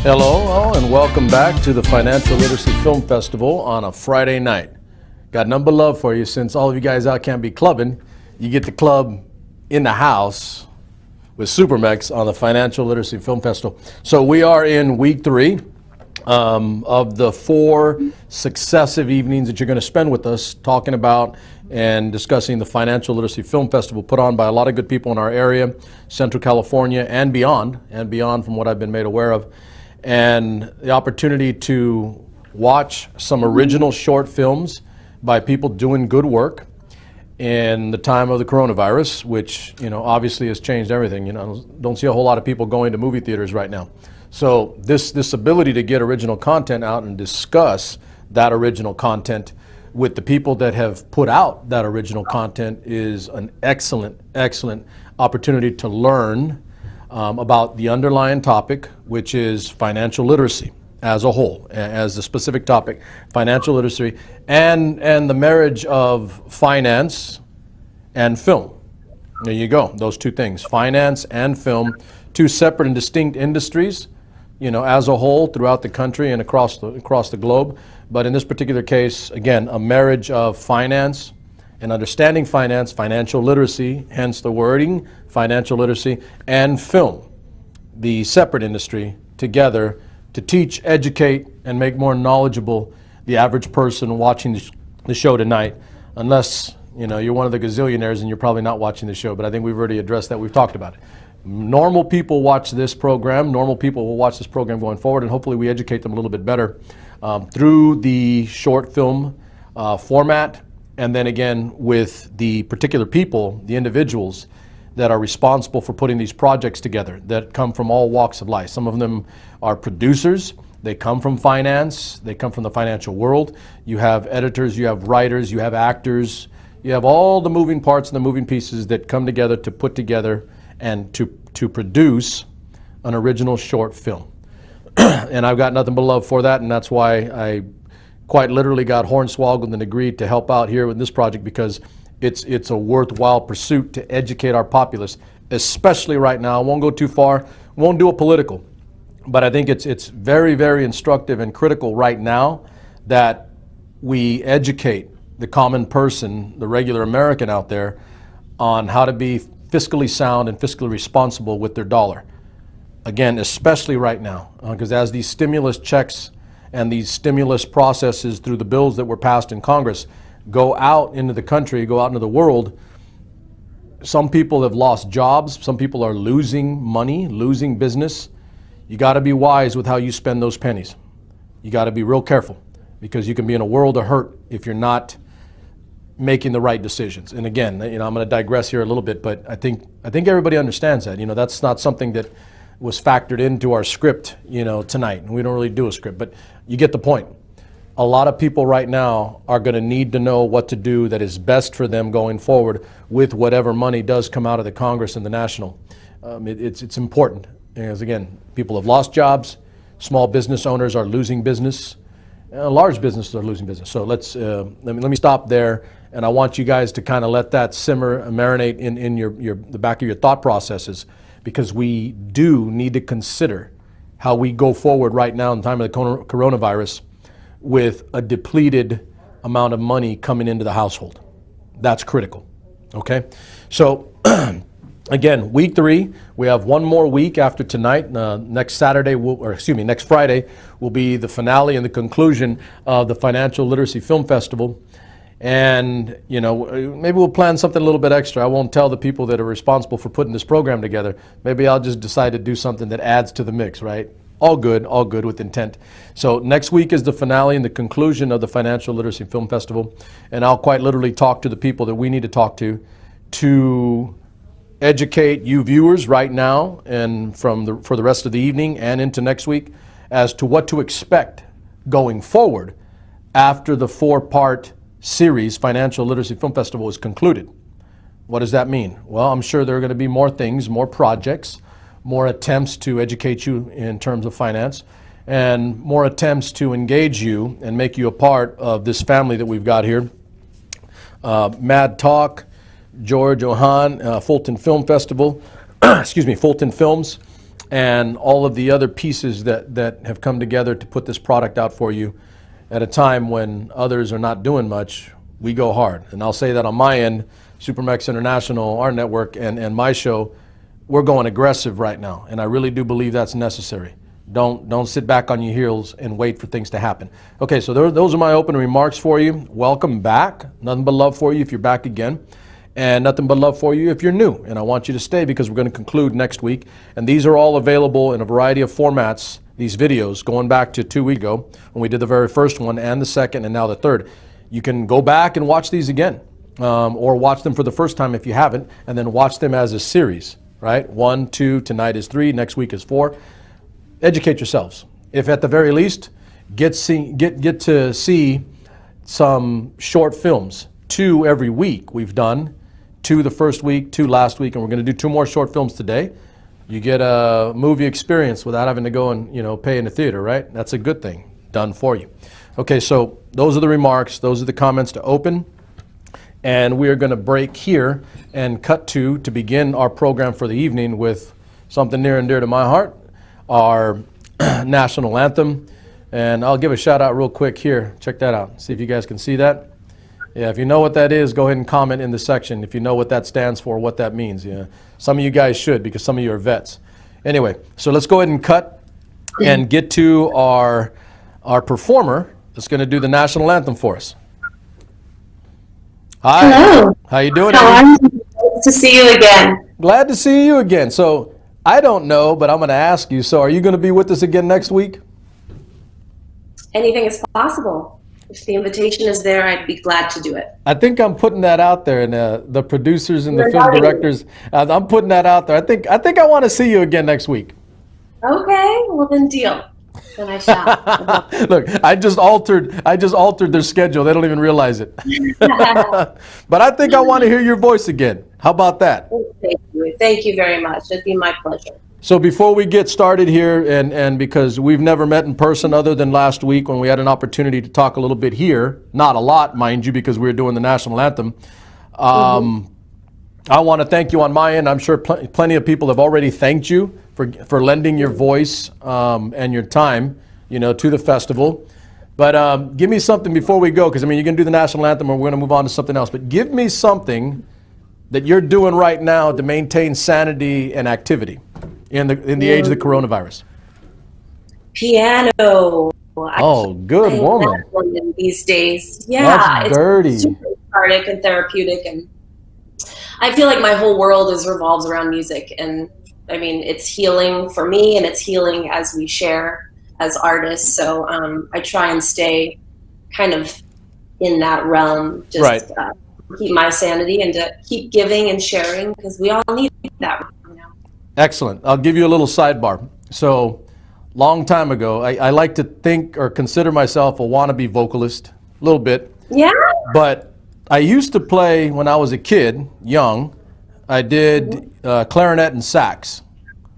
Hello, and welcome back to the Financial Literacy Film Festival on a Friday night. Got number love for you. Since all of you guys out can't be clubbing, you get the club in the house with Supermex on the Financial Literacy Film Festival. So we are in week 3 of the 4 successive evenings that you're going to spend with us talking about and discussing the Financial Literacy Film Festival, put on by a lot of good people in our area, Central California and beyond from what I've been made aware of. And the opportunity to watch some original short films by people doing good work in the time of the coronavirus, which, obviously has changed everything. Don't see a whole lot of people going to movie theaters right now. So this ability to get original content out and discuss that original content with the people that have put out that original content is an excellent opportunity to learn about the underlying topic, which is financial literacy as a whole, as a specific topic, financial literacy, and the marriage of finance and film. There you go, those two things, finance and film, two separate and distinct industries, as a whole throughout the country and across the globe. But in this particular case, again, a marriage of finance and understanding finance, financial literacy, hence the wording, financial literacy, and film, the separate industry, together to teach, educate, and make more knowledgeable the average person watching the show tonight, unless you're one of the gazillionaires and you're probably not watching the show, but I think we've already addressed that. We've talked about it. Normal people watch this program. Normal people will watch this program going forward, and hopefully we educate them a little bit better through the short film format, and then again with the particular people, the individuals that are responsible for putting these projects together that come from all walks of life. Some of them are producers. They come from finance. They come from the financial world. You have editors, you have writers, you have actors. You have all the moving parts and the moving pieces that come together to put together and to produce an original short film. And I've got nothing but love for that, and that's why I quite literally got hornswoggled and agreed to help out here with this project, because it's a worthwhile pursuit to educate our populace, especially right now. I won't go too far, won't do a political, but I think it's very, very instructive and critical right now that we educate the common person, the regular American out there, on how to be fiscally sound and fiscally responsible with their dollar. Again, especially right now, because as these stimulus checks and these stimulus processes through the bills that were passed in Congress go out into the country, go out into the world, some people have lost jobs, some people are losing money, losing business. You got to be wise with how you spend those pennies. You got to be real careful, because you can be in a world of hurt if you're not making the right decisions. And again, I'm going to digress here a little bit, but I think everybody understands that. That's not something that was factored into our script, tonight. And we don't really do a script, but you get the point. A lot of people right now are going to need to know what to do that is best for them going forward with whatever money does come out of the Congress and the national. It's important, because again, people have lost jobs, small business owners are losing business, large businesses are losing business. So let me stop there, and I want you guys to kind of let that simmer and marinate in the back of your thought processes, because we do need to consider how we go forward right now in the time of the coronavirus with a depleted amount of money coming into the household. That's critical, okay? So again, week 3, we have one more week after tonight. Next Friday will be the finale and the conclusion of the Financial Literacy Film Festival. And, maybe we'll plan something a little bit extra. I won't tell the people that are responsible for putting this program together. Maybe I'll just decide to do something that adds to the mix, right? All good with intent. So next week is the finale and the conclusion of the Financial Literacy Film Festival. And I'll quite literally talk to the people that we need to talk to educate you viewers right now and for the rest of the evening and into next week as to what to expect going forward after the 4-part series Financial Literacy Film Festival is concluded. What does that mean? Well, I'm sure there are going to be more things, more projects, more attempts to educate you in terms of finance, and more attempts to engage you and make you a part of this family that we've got here. Mad Talk, George Ohan, Fulton Film Festival, Fulton Films, and all of the other pieces that have come together to put this product out for you at a time when others are not doing much. We go hard. And I'll say that on my end, Supermex International, our network, and my show, we're going aggressive right now. And I really do believe that's necessary. Don't sit back on your heels and wait for things to happen. Okay, so those are my opening remarks for you. Welcome back. Nothing but love for you if you're back again. And nothing but love for you if you're new. And I want you to stay because we're going to conclude next week. And these are all available in a variety of formats, these videos, going back to 2 weeks ago when we did the very first one and the second and now the third. You can go back and watch these again, or watch them for the first time if you haven't, and then watch them as a series, right? 1, 2, tonight is 3, next week is 4. Educate yourselves. If at the very least, get to see some short films, 2 every week we've done. 2 the first week, 2 last week, and we're going to do 2 more short films today. You get a movie experience without having to go and pay in a theater, right? That's a good thing done for you. Okay, so those are the remarks. Those are the comments to open, and we are going to break here and cut to begin our program for the evening with something near and dear to my heart, our national anthem. And I'll give a shout out real quick here. Check that out. See if you guys can see that. Yeah, if you know what that is, go ahead and comment in the section if you know what that stands for, what that means. Yeah, some of you guys should because some of you are vets. Anyway, so let's go ahead and cut and get to our performer that's going to do the national anthem for us. Hi. Hello. How you doing? How are you? Nice to see you again. Glad to see you again. So I don't know, but I'm going to ask you. So are you going to be with us again next week? Anything is possible. If the invitation is there, I'd be glad to do it. I think I'm putting that out there, and the producers and the film directors, I'm putting that out there. I think I want to see you again next week. Okay, well then deal. Then I shall. Look, I just altered their schedule. They don't even realize it. But I think I want to hear your voice again. How about that? Thank you. Thank you very much. It'd be my pleasure. So before we get started here, and because we've never met in person other than last week when we had an opportunity to talk a little bit here, not a lot, mind you, because we were doing the national anthem, I want to thank you on my end. I'm sure plenty of people have already thanked you for lending your voice and your time, to the festival. But give me something before we go, because you're going to do the national anthem, or we're going to move on to something else. But give me something that you're doing right now to maintain sanity and activity in the age of the coronavirus. Piano. Oh, good woman. These days. Yeah. That's dirty. It's super cathartic and therapeutic, and I feel like my whole world revolves around music, and it's healing for me, and it's healing as we share as artists. So I try and stay kind of in that realm, just right. Keep my sanity and to keep giving and sharing, because we all need that right now. Excellent. I'll give you a little sidebar. So, long time ago, I like to think or consider myself a wannabe vocalist, a little bit. Yeah. But I used to play when I was a kid, young. I did clarinet and sax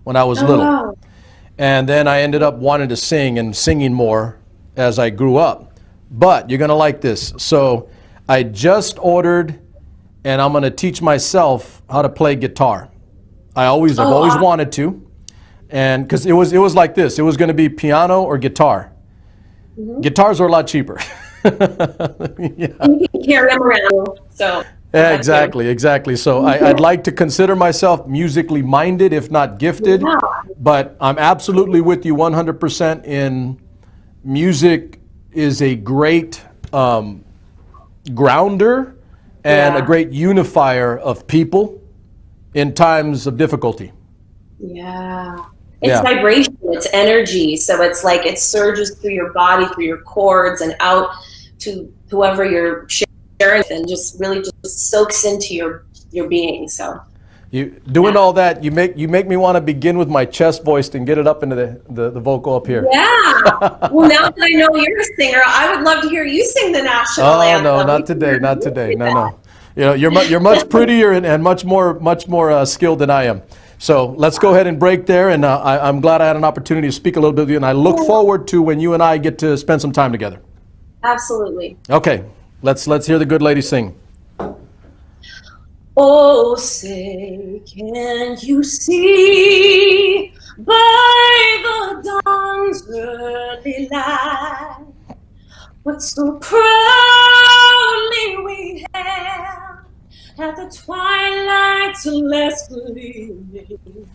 when I was little. Wow. And then I ended up wanting to sing and singing more as I grew up. But you're going to like this. So I just ordered, and I'm going to teach myself how to play guitar. I've always wanted to. And because it was like this. It was going to be piano or guitar. Mm-hmm. Guitars are a lot cheaper. Yeah. You can carry them around, so. Yeah, exactly. So I'd like to consider myself musically minded, if not gifted. Yeah. But I'm absolutely with you 100% in music is a great grounder and a great unifier of people in times of difficulty. Yeah. It's vibration, it's energy. So it's like it surges through your body, through your cords, and out to whoever you're sharing with, and just really just soaks into your being. So you doing all that, you make me want to begin with my chest voice and get it up into the vocal up here. Yeah. Well, now that I know you're a singer, I would love to hear you sing the national anthem. Oh no, not today. No. You're much prettier and much more skilled than I am. So let's go ahead and break there, and I'm glad I had an opportunity to speak a little bit with you, and I look forward to when you and I get to spend some time together. Absolutely. Okay, let's hear the good lady sing. Oh, say, can you see by the dawn's early light. What so proudly we hailed at the twilight's last gleaming,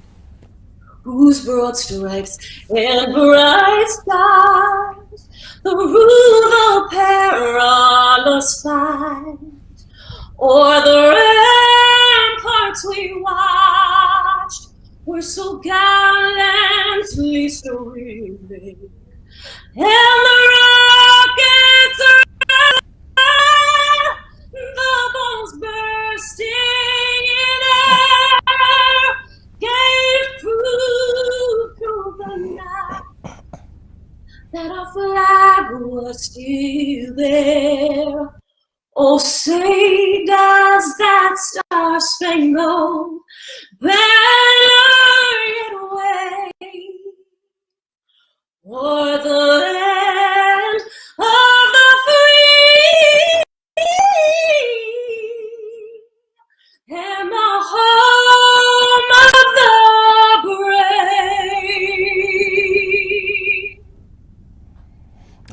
whose broad stripes and bright stars the rule the perilous fight, o'er the ramparts we watched were so gallantly streaming, and the rockets ran, the bombs bursting in air, gave proof through the night that our flag was still there. Oh, say does that star-spangled banner yet wave o'er the land of the free and the home of the brave.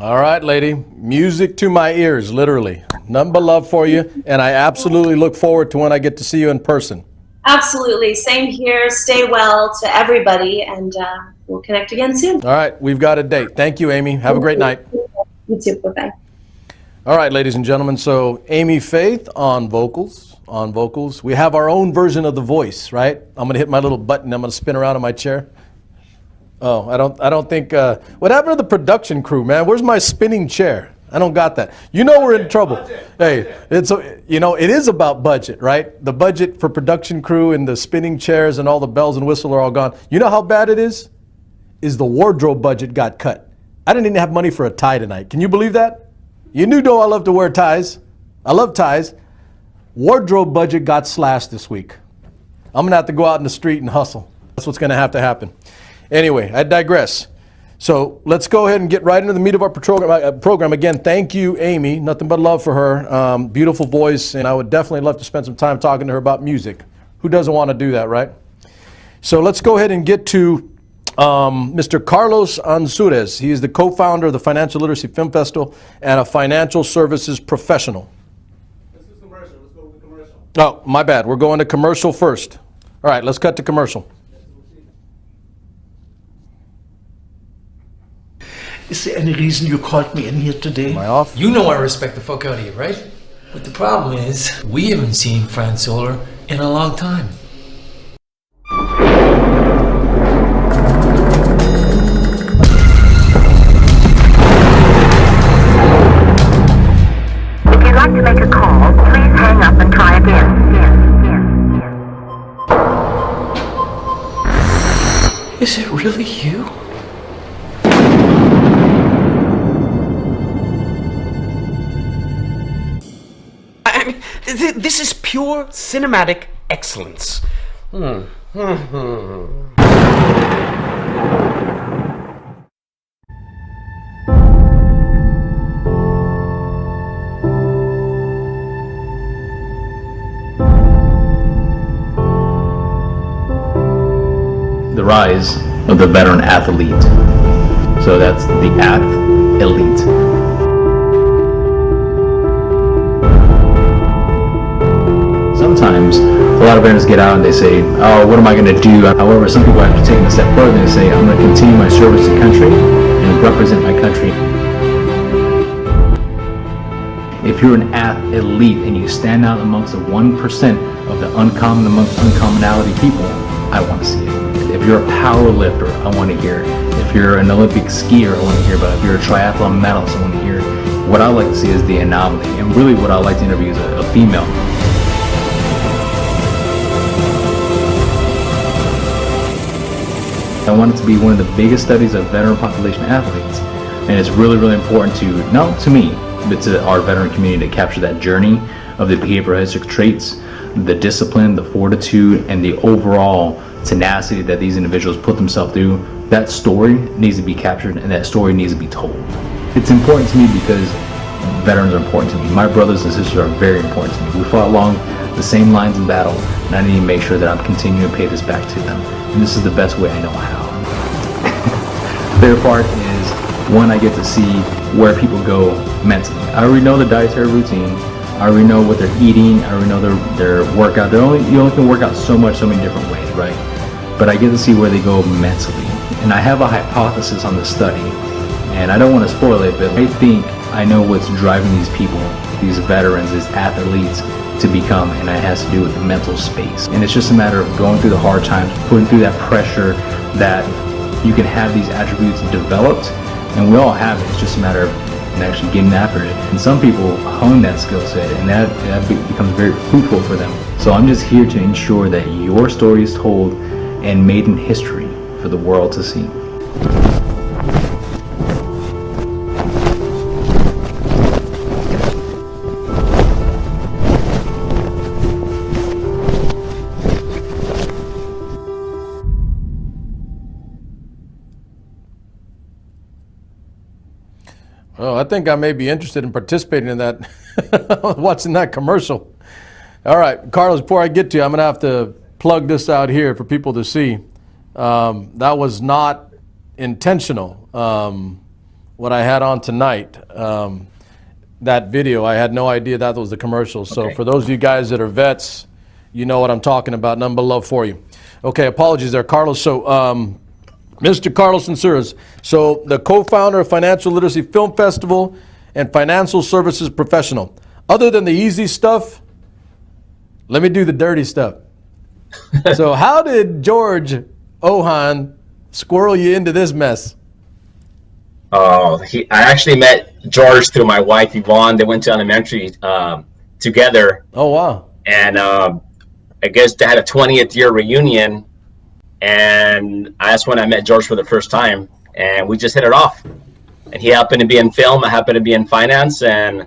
All right, lady. Music to my ears, literally. Nothing but love for you, and I absolutely look forward to when I get to see you in person. Absolutely. Same here. Stay well to everybody, and we'll connect again soon. All right, we've got a date. Thank you, Amy. Have a great night. You too. Bye-bye. All right, ladies and gentlemen, so Amy Faith on vocals. On vocals. We have our own version of The Voice, right? I'm going to hit my little button. I'm going to spin around in my chair. Oh, I don't think, what happened to the production crew, man? Where's my spinning chair? I don't got that. You know we're in trouble. Hey, it is about budget, right? The budget for production crew and the spinning chairs and all the bells and whistles are all gone. You know how bad it is? Is the wardrobe budget got cut. I didn't even have money for a tie tonight. Can you believe that? You know I love to wear ties. I love ties. Wardrobe budget got slashed this week. I'm going to have to go out in the street and hustle. That's what's going to happen. Anyway, I digress. So let's go ahead and get right into the meat of our program. Again, thank you, Amy. Nothing but love for her. Beautiful voice, and I would definitely love to spend some time talking to her about music. Who doesn't want to do that, right? So let's go ahead and get to Mr. Carlos Ansures. He is the co-founder of the Financial Literacy Film Festival and a financial services professional. This is commercial. Let's go with commercial. Oh, my bad. We're going to commercial first. All right, let's cut to commercial. Is there any reason you called me in here today? Am I off? You know I respect the fuck out of you, right? But the problem is, we haven't seen Fran Solar in a long time. If you'd like to make a call, please hang up and try again. Is it really you? I mean, this is pure cinematic excellence. The rise of the veteran athlete. So that's the elite. Sometimes a lot of veterans get out and they say, oh, what am I going to do? However, some people have to take a step further and say, I'm going to continue my service to country and represent my country. If you're an elite and you stand out amongst the 1% of the uncommonality people, I want to see it. If you're a power lifter, I want to hear it. If you're an Olympic skier, I want to hear about it. If you're a triathlon medalist, I want to hear it. What I like to see is the anomaly. And really what I like to interview is a female. I want it to be one of the biggest studies of veteran population athletes. And it's really, really important to, not to me, but to our veteran community to capture that journey of the behavioristic traits, the discipline, the fortitude, and the overall tenacity that these individuals put themselves through. That story needs to be captured and that story needs to be told. It's important to me because veterans are important to me. My brothers and sisters are very important to me. We fought along the same lines in battle, and I need to make sure that I'm continuing to pay this back to them. And this is the best way I know how. favorite part is when I get to see where people go mentally. I already know the dietary routine. I already know what they're eating. I already know their workout. You only can work out so many different ways, right? But I get to see where they go mentally. And I have a hypothesis on the study, and I don't want to spoil it, but I think I know what's driving these people, these veterans, these athletes to become, and it has to do with the mental space. And it's just a matter of going through the hard times, putting through that pressure, that you can have these attributes developed, and we all have it. It's just a matter of actually getting after it. And some people hone that skill set, and that becomes very fruitful for them. So I'm just here to ensure that your story is told and made in history for the world to see. Oh, I think I may be interested in participating in that, watching that commercial. All right, Carlos, before I get to you, I'm going to have to plug this out here for people to see. That was not intentional, what I had on tonight. That video, I had no idea that was the commercial. So for those of you guys that are vets, you know what I'm talking about. None but love for you. Okay, apologies there, Carlos. So, Mr. Carlos Censures, so the co-founder of Financial Literacy Film Festival and Financial Services Professional. Other than the easy stuff, let me do the dirty stuff. So how did George Ohan squirrel you into this mess? Oh, I actually met George through my wife, Yvonne. They went to elementary together. Oh, wow. And I guess they had a 20th year reunion. And that's when I met George for the first time. And we just hit it off. And he happened to be in film. I happened to be in finance. And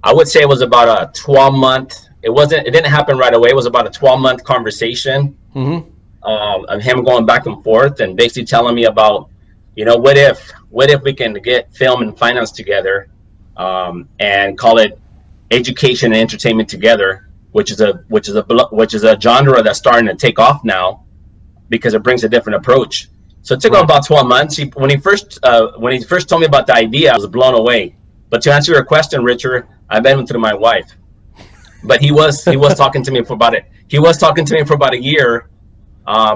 I would say it was about a 12-month. It didn't happen right away. It was about a 12-month conversation of him going back and forth and basically telling me about, what if we can get film and finance together and call it education and entertainment together, which is a genre that's starting to take off now because it brings a different approach. So it took him about 12 months. When he first told me about the idea, I was blown away. But to answer your question, Richard, I met him through my wife. But he was talking to me for about it. He was talking to me for about a year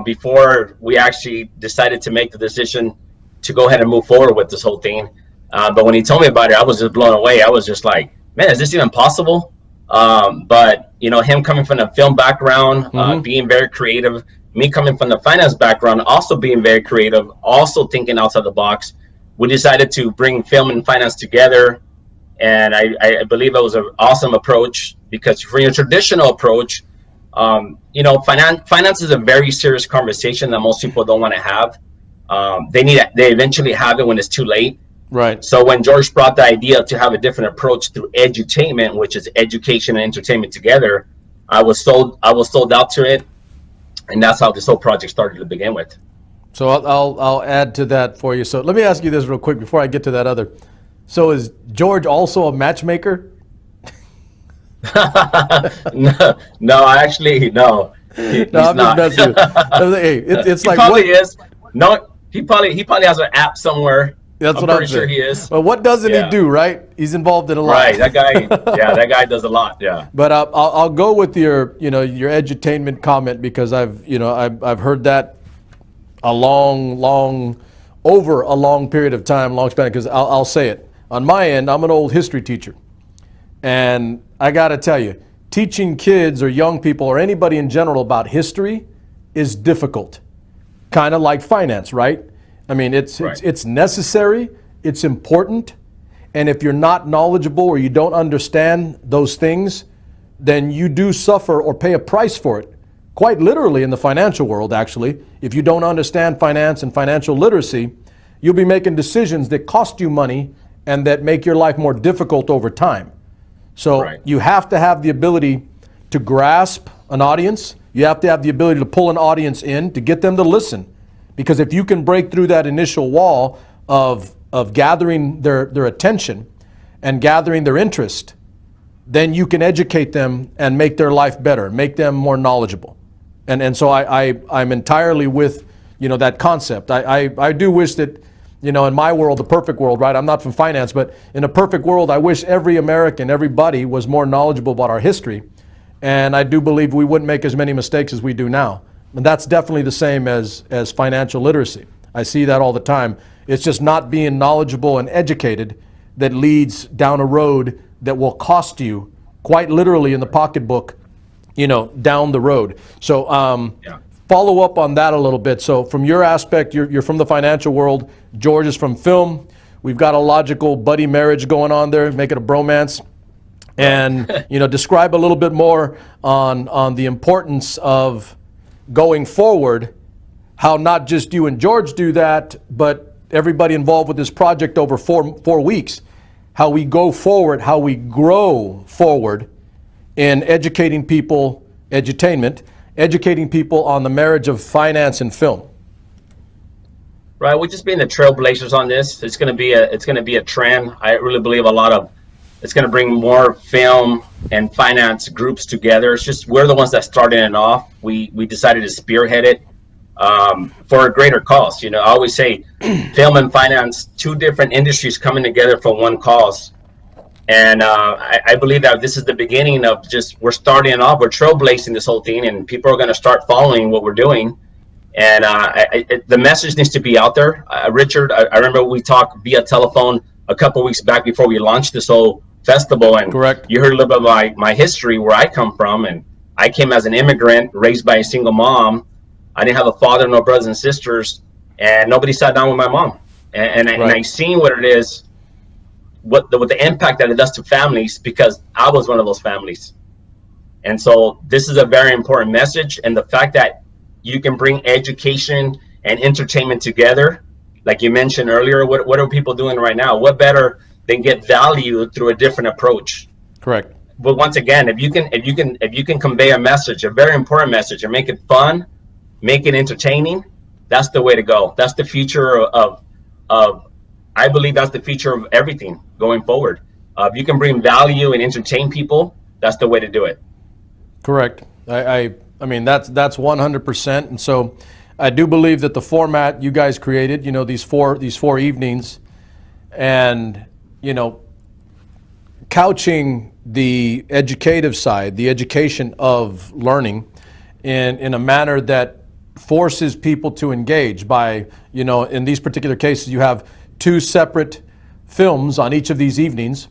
before we actually decided to make the decision to go ahead and move forward with this whole thing. But when he told me about it, I was just blown away. I was just like, man, is this even possible? But him coming from the film background, being very creative, me coming from the finance background, also being very creative, also thinking outside the box, we decided to bring film and finance together. And I believe it was an awesome approach because for your traditional approach, finance is a very serious conversation that most people don't want to have. They eventually have it when it's too late. Right. So when George brought the idea to have a different approach through edutainment, which is education and entertainment together, I was sold out to it. And that's how this whole project started to begin with. So I'll add to that for you. So let me ask you this real quick before I get to that other. So is George also a matchmaker? No, actually, no. He's No, I'm not. just messing with you. Hey, it's He like probably what, is. No, he probably has an app somewhere. That's I'm what I'm pretty sure saying. he is. Well, what doesn't Yeah. he do, right? He's involved in a lot. Right, that guy does a lot. Yeah. But I'll go with your edutainment comment because I've heard that over a long period of time, long span. Because I'll say it on my end, I'm an old history teacher, and I got to tell you, teaching kids or young people or anybody in general about history is difficult. Kind of like finance, right? I mean, it's necessary, it's important, and if you're not knowledgeable or you don't understand those things, then you do suffer or pay a price for it. Quite literally in the financial world, actually. If you don't understand finance and financial literacy, you'll be making decisions that cost you money and that make your life more difficult over time. So you have to have the ability to grasp an audience. You have to have the ability to pull an audience in to get them to listen. Because if you can break through that initial wall of gathering their attention and gathering their interest, then you can educate them and make their life better, make them more knowledgeable. And so I'm entirely with that concept. I do wish that you know, in my world, the perfect world, right? I'm not from finance, but in a perfect world, I wish every American, everybody was more knowledgeable about our history. And I do believe we wouldn't make as many mistakes as we do now. And that's definitely the same as financial literacy. I see that all the time. It's just not being knowledgeable and educated that leads down a road that will cost you quite literally in the pocketbook, you know, down the road. So follow up on that a little bit. So from your aspect, you're from the financial world. George is from film. We've got a logical buddy marriage going on there, make it a bromance. And, you know, describe a little bit more on the importance of going forward, how not just you and George do that, but everybody involved with this project over four weeks, how we go forward, how we grow forward in educating people, edutainment, educating people on the marriage of finance and film. Right, we're just being the trailblazers on this. It's going to be a trend. I really believe it's going to bring more film and finance groups together. It's just we're the ones that started it off. We decided to spearhead it for a greater cause. You know, I always say film and finance, two different industries coming together for one cause. And I believe that this is the beginning of we're starting it off, we're trailblazing this whole thing, and people are going to start following what we're doing. And the message needs to be out there. Richard, I remember we talked via telephone a couple weeks back before we launched this whole festival, and Correct. You heard a little bit of my history, where I come from, and I came as an immigrant raised by a single mom. I didn't have a father, no brothers and sisters, and nobody sat down with my mom. And I seen what it is, what the impact that it does to families, because I was one of those families. And so this is a very important message, and the fact that you can bring education and entertainment together, like you mentioned earlier, what are people doing right now? What better than get value through a different approach? Correct. But once again, if you can convey a message, a very important message, and make it fun, make it entertaining, that's the way to go. That's the future of I believe that's the future of everything going forward. If you can bring value and entertain people, that's the way to do it. Correct. I mean, that's 100%. And so I do believe that the format you guys created, you know, these four evenings, and, you know, couching the educative side, the education of learning in a manner that forces people to engage by, you know, in these particular cases, you have 2 separate films on each of these evenings,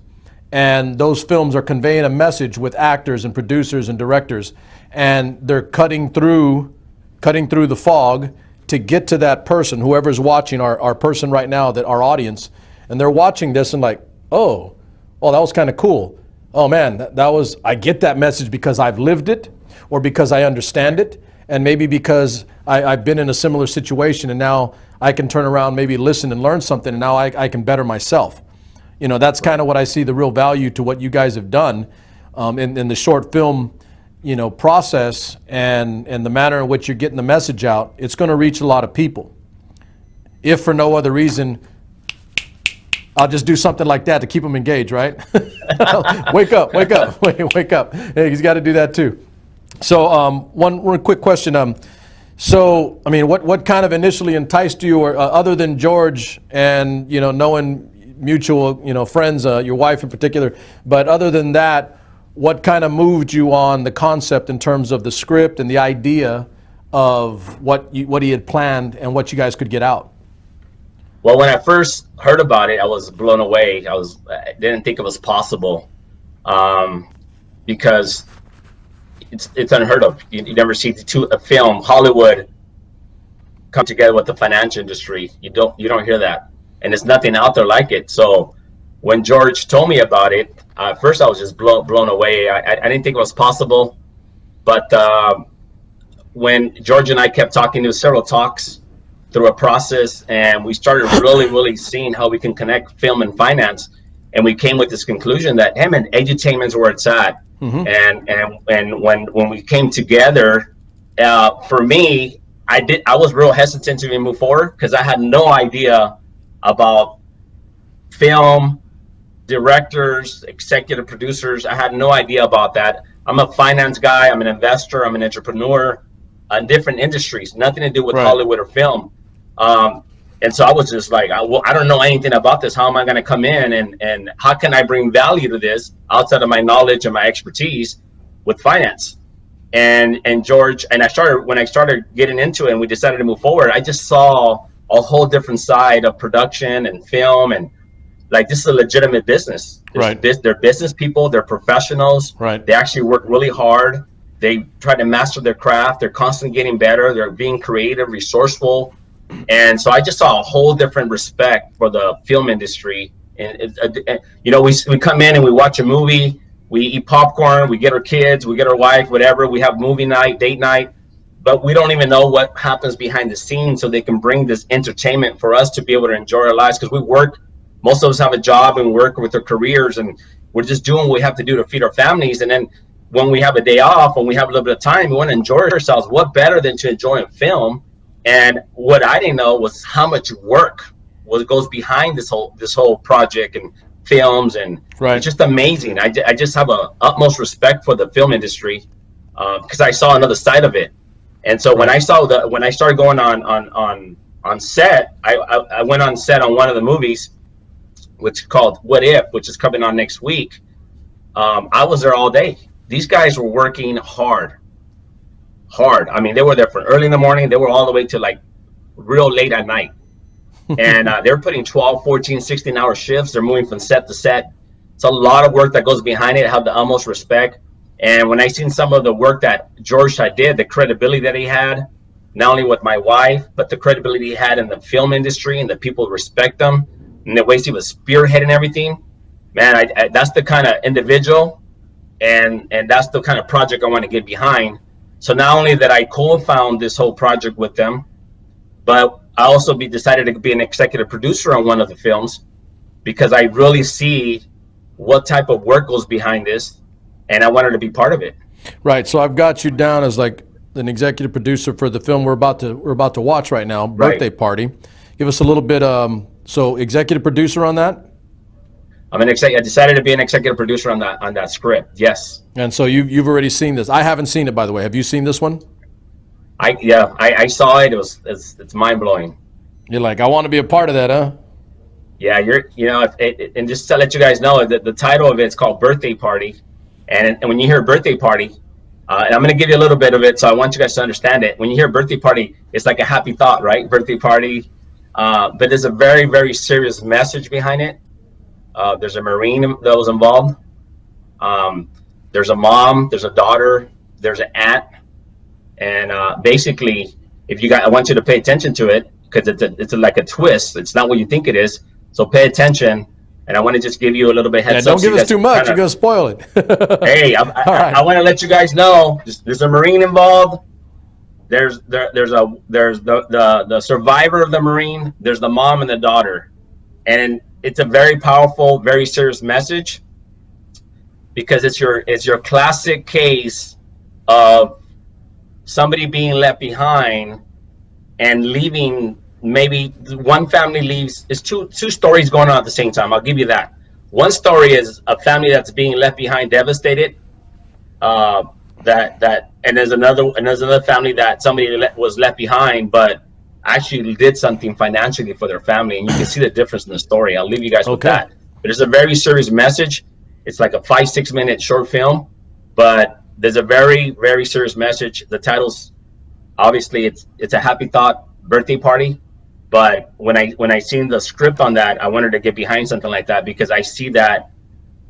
and those films are conveying a message with actors and producers and directors, and they're cutting through the fog to get to that person, whoever's watching, our person right now, that our audience, and they're watching this and like, oh, that was kind of cool. Oh man, that was, I get that message because I've lived it, or because I understand it, and maybe because I've been in a similar situation, and now I can turn around, maybe listen and learn something, and now I can better myself. You know, that's kind of what I see the real value to what you guys have done in the short film, you know, process, and the manner in which you're getting the message out. It's going to reach a lot of people. If for no other reason, I'll just do something like that to keep them engaged, right? Wake up. Hey, he's got to do that too. So one quick question. So, I mean, what kind of initially enticed you, or other than George and, you know, knowing mutual, you know, friends, your wife in particular, but other than that, what kind of moved you on the concept in terms of the script and the idea of what he had planned and what you guys could get out? Well, when I first heard about it, I was blown away. I didn't think it was possible, because it's unheard of. You never see a film, Hollywood, come together with the financial industry. You don't hear that, and there's nothing out there like it. So when George told me about it, at first I was just blown away. I didn't think it was possible, but when George and I kept talking, there were several talks through a process, and we started really seeing how we can connect film and finance, and we came with this conclusion that, hey man, edutainment's where it's at. Mm-hmm. And when we came together, for me, I was real hesitant to even move forward, because I had no idea about film, directors, executive producers. I had no idea about that. I'm a finance guy, I'm an investor, I'm an entrepreneur in different industries, nothing to do with Hollywood or film. And so I was just like, I don't know anything about this. How am I going to come in and how can I bring value to this outside of my knowledge and my expertise with finance? And George, and when I started getting into it and we decided to move forward, I just saw a whole different side of production and film, and like, this is a legitimate business. Right. They're business people, they're professionals. Right. They actually work really hard. They try to master their craft. They're constantly getting better. They're being creative, resourceful. And so I just saw a whole different respect for the film industry. And you know, we come in and we watch a movie, we eat popcorn, we get our kids, we get our wife, whatever. We have movie night, date night, but we don't even know what happens behind the scenes, so they can bring this entertainment for us to be able to enjoy our lives. Because we work, most of us have a job and work with our careers, and we're just doing what we have to do to feed our families. And then when we have a day off, when we have a little bit of time, we want to enjoy ourselves. What better than to enjoy a film? And what I didn't know was how much work goes behind this whole project and films, and Right. it's just amazing. I just have a utmost respect for the film industry because I saw another side of it. And so when I started going on set, I went on set on one of the movies, which is called What If, which is coming on next week. I was there all day. These guys were working hard. I mean, they were there from early in the morning. They were all the way to like real late at night. And they were putting 12, 14, 16-hour shifts. They're moving from set to set. It's a lot of work that goes behind it. I have the utmost respect. And when I seen some of the work that George did, the credibility that he had, not only with my wife, but the credibility he had in the film industry, and the people respect him, and the ways he was spearheading everything, man, that's the kind of individual, and that's the kind of project I want to get behind. So not only that I co-found this whole project with them, but I also decided to be an executive producer on one of the films, because I really see what type of work goes behind this, and I wanted to be part of it. Right. So I've got you down as like an executive producer for the film we're about to watch right now, Birthday Party. Give us a little bit. So executive producer on that. I decided to be an executive producer on that script. Yes. And so you've already seen this. I haven't seen it, by the way. Have you seen this one? I saw it. It's mind blowing. You're like, I want to be a part of that, huh? Yeah, and just to let you guys know that the title of it's called Birthday Party, and when you hear Birthday Party, and I'm going to give you a little bit of it, so I want you guys to understand it. When you hear Birthday Party, it's like a happy thought, right? Birthday party, but there's a very, very serious message behind it. There's a Marine that was involved. There's a mom, there's a daughter, there's an aunt, and basically, I want you to pay attention to it, because it's like a twist. It's not what you think it is. So pay attention, and I want to just give you a little bit heads up. Don't give us too much. You're gonna spoil it. Hey, I want to let you guys know. There's a Marine involved. There's the survivor of the Marine. There's the mom and the daughter, and it's a very powerful, very serious message, because it's your classic case of somebody being left behind and leaving. Maybe one family leaves. It's two stories going on at the same time. I'll give you that. One story is a family that's being left behind, devastated. And there's another family that somebody was left behind, but actually did something financially for their family, and you can see the difference in the story. I'll leave you guys with that. But it's a very serious message. It's like a 5-6 minute short film, but there's a very, very serious message. The title's obviously it's a happy thought, Birthday Party. But when I seen the script on that, I wanted to get behind something like that, because I see that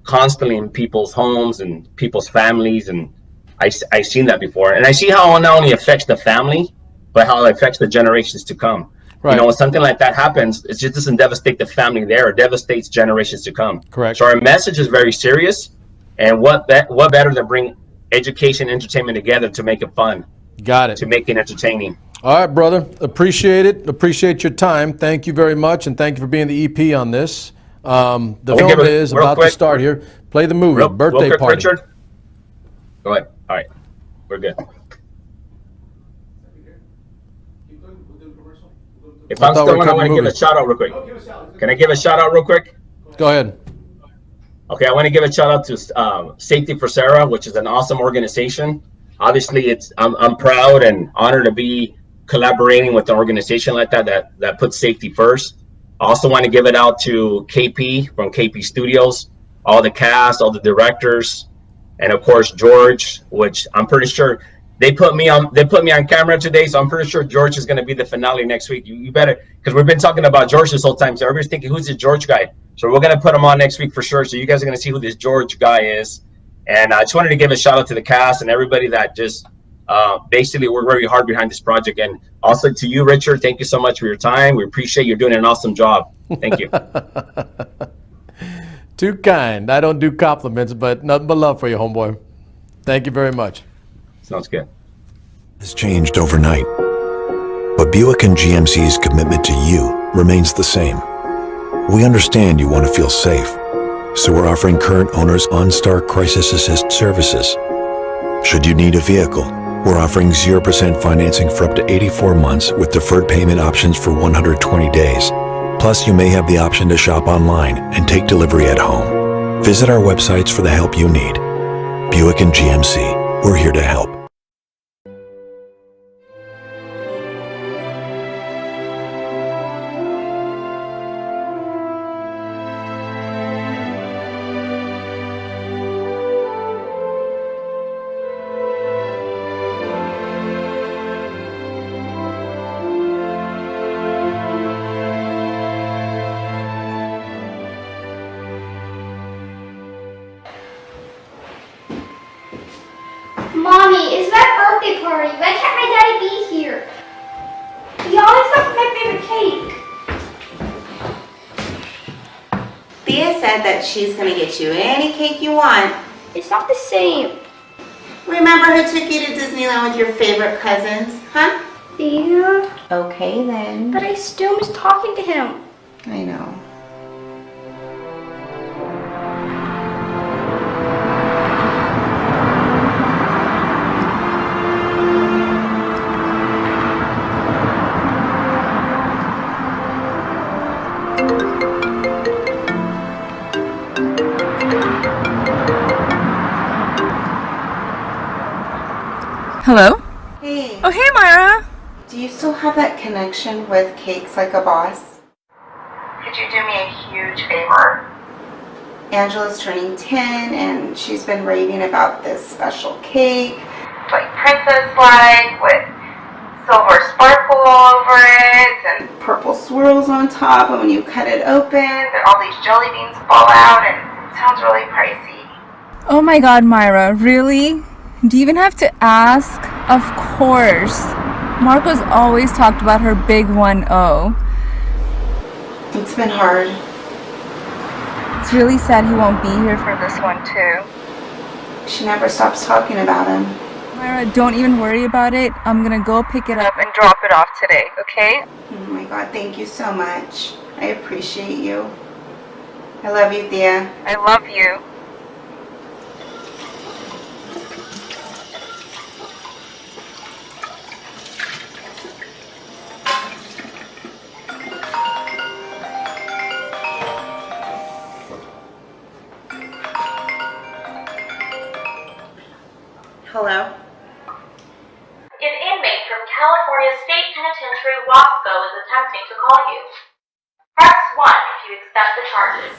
constantly in people's homes and people's families, and I seen that before, and I see how it not only affects the family, but how it affects the generations to come. Right. You know, when something like that happens, it just doesn't devastate the family there; it devastates generations to come. Correct. So our message is very serious, and what better than bring education, and entertainment together to make it fun. Got it. To make it entertaining. All right, brother. Appreciate it. Appreciate your time. Thank you very much, and thank you for being the EP on this. The film is about to start here. Play the movie, Birthday Party. Richard. Go ahead. All right. We're good. If I'm still on, I want to give a shout out real quick. Can I give a shout out real quick? Go ahead. Okay, I want to give a shout out to Safety for Sarah, which is an awesome organization. Obviously, I'm proud and honored to be collaborating with an organization like that puts safety first. I also want to give it out to KP from KP Studios, all the cast, all the directors, and of course George, which I'm pretty sure they put me on camera today, so I'm pretty sure George is going to be the finale next week. You better, because we've been talking about George this whole time, so everybody's thinking, who's this George guy? So we're going to put him on next week for sure. So you guys are going to see who this George guy is. And I just wanted to give a shout out to the cast and everybody that just basically worked very hard behind this project. And also to you, Richard, thank you so much for your time. We appreciate you doing an awesome job. Thank you. Too kind. I don't do compliments, but nothing but love for you, homeboy. Thank you very much. Sounds good. Has changed overnight, but Buick and GMC's commitment to you remains the same. We understand you want to feel safe, so we're offering current owners OnStar Crisis Assist services. Should you need a vehicle, we're offering 0% financing for up to 84 months with deferred payment options for 120 days. Plus, you may have the option to shop online and take delivery at home. Visit our websites for the help you need. Buick and GMC, we're here to help. Mommy, it's my birthday party. Why can't my daddy be here? He always got my favorite cake. Thea said that she's gonna get you any cake you want. It's not the same. Remember who took you to Disneyland with your favorite cousins, huh? Yeah. Okay then. But I still miss talking to him. I know. Hello? Hey. Oh, hey, Myra. Do you still have that connection with Cakes Like a Boss? Could you do me a huge favor? Angela's turning 10 and she's been raving about this special cake. Like princess-like with silver sparkle all over it and purple swirls on top, and when you cut it open, all these jelly beans fall out and it sounds really pricey. Oh my god, Myra, really? Do you even have to ask? Of course. Marco's always talked about her big 1-0. It's been hard. It's really sad he won't be here for this one, too. She never stops talking about him. Myra, don't even worry about it. I'm gonna go pick it up and drop it off today, okay? Oh my god, thank you so much. I appreciate you. I love you, Thea. I love you. Hello? An inmate from California State Penitentiary Wasco is attempting to call you. Press 1 if you accept the charges.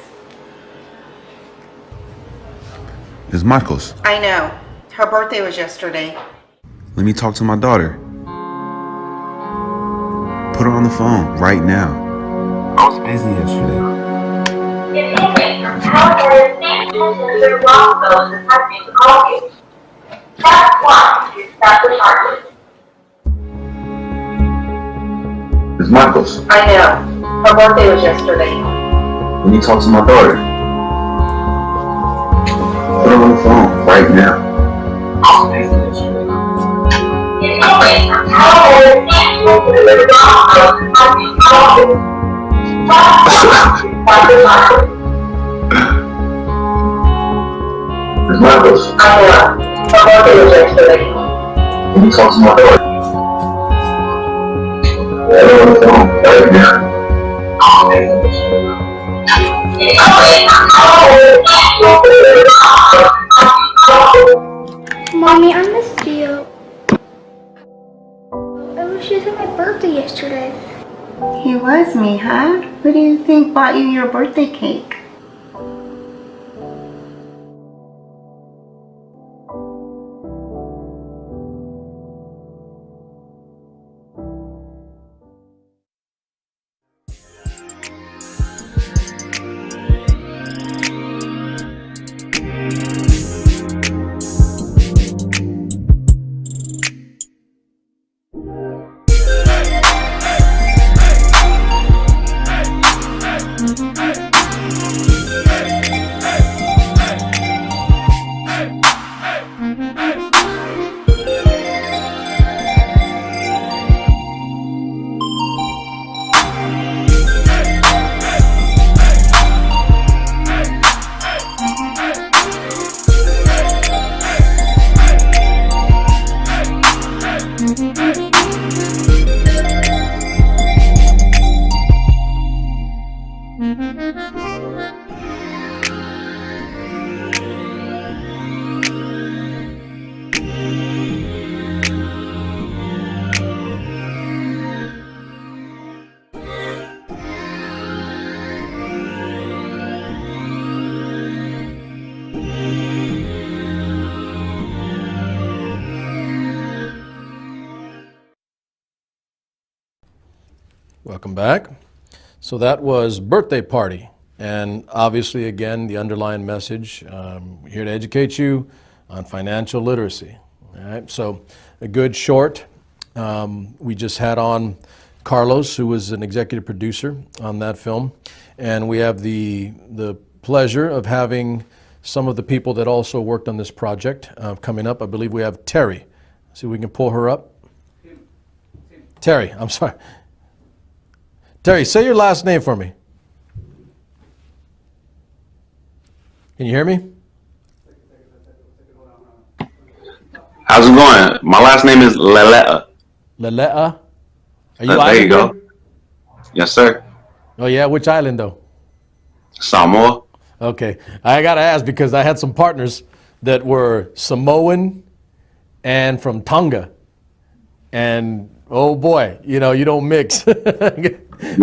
It's Michael's. I know. Her birthday was yesterday. Let me talk to my daughter. Put her on the phone right now. I was busy yesterday. An inmate from California State Penitentiary Wasco is attempting to call you. Press 1 if you accept the charges. It's Michael's. I know. Her birthday was yesterday. Let me talk to my daughter. Put her on the phone right now. I was busy yesterday. An inmate from California State Penitentiary Wasco is attempting to call you. Press 1 if you accept the charges. It's Michael's. I know. Her birthday was yesterday. Let me talk to my daughter. Put her on the phone right now. I was busy yesterday. Mommy, I missed you. I wish you took my birthday yesterday. He was me, huh? Who do you think bought you your birthday cake? Welcome back. So that was Birthday Party. And obviously, again, the underlying message, here to educate you on financial literacy. All right, so a good short. We just had on Carlos, who was an executive producer on that film. And we have the pleasure of having some of the people that also worked on this project coming up. I believe we have Terry. See if we can pull her up. Terry, I'm sorry. Terry, say your last name for me. Can you hear me? How's it going? My last name is Lelea. Lelea? Are you There you go. Islander? Yes, sir. Oh yeah, which island though? Samoa. Okay, I gotta ask because I had some partners that were Samoan and from Tonga, and oh boy, you know, you don't mix.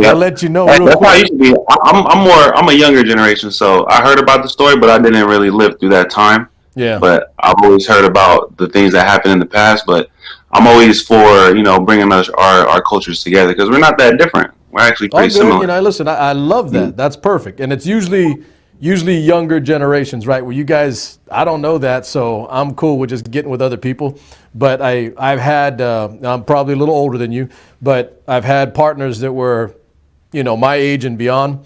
I'll let you know real That's how I quick. used to be. I'm a younger generation, so I heard about the story, but I didn't really live through that time. Yeah. But I've always heard about the things that happened in the past. But I'm always for bringing our cultures together because we're not that different. We're actually All pretty good. similar. You know, listen, I love that. That's perfect, and it's usually younger generations, right? Where you guys, I don't know that, so I'm cool with just getting with other people. But I've had, I'm probably a little older than you, but I've had partners that were, my age and beyond,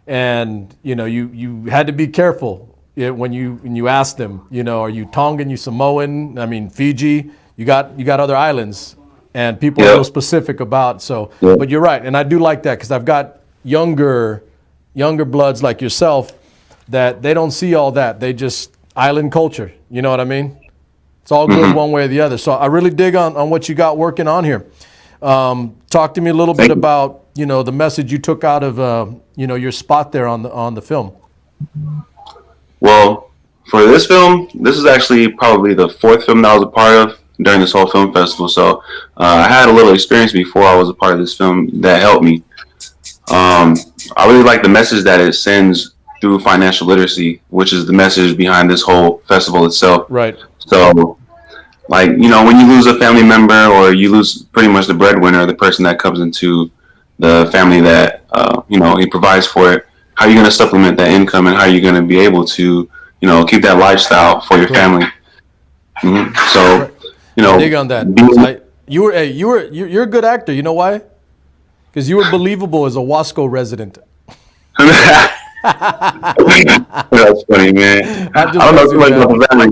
and you had to be careful when you ask them, are you Tongan, you Samoan? I mean, Fiji. You got other islands, and people are real specific about. So, but you're right, and I do like that because I've got younger bloods like yourself that they don't see all that. They just island culture. You know what I mean? It's all good one way or the other. So I really dig on what you got working on here. Talk to me a little bit about the message you took out of your spot there on the film. Well, for this film, this is actually probably the fourth film that I was a part of during this whole film festival. So I had a little experience before I was a part of this film that helped me. I really like the message that it sends through financial literacy, which is the message behind this whole festival itself. Right. So, when you lose a family member or you lose pretty much the breadwinner, the person that comes into the family that, he provides for it, how are you going to supplement that income and how are you going to be able to, keep that lifestyle for your family? So, dig on that. You're a good actor. You know why? Because you were believable as a Wasco resident. That's funny, man. I don't know too much about the family,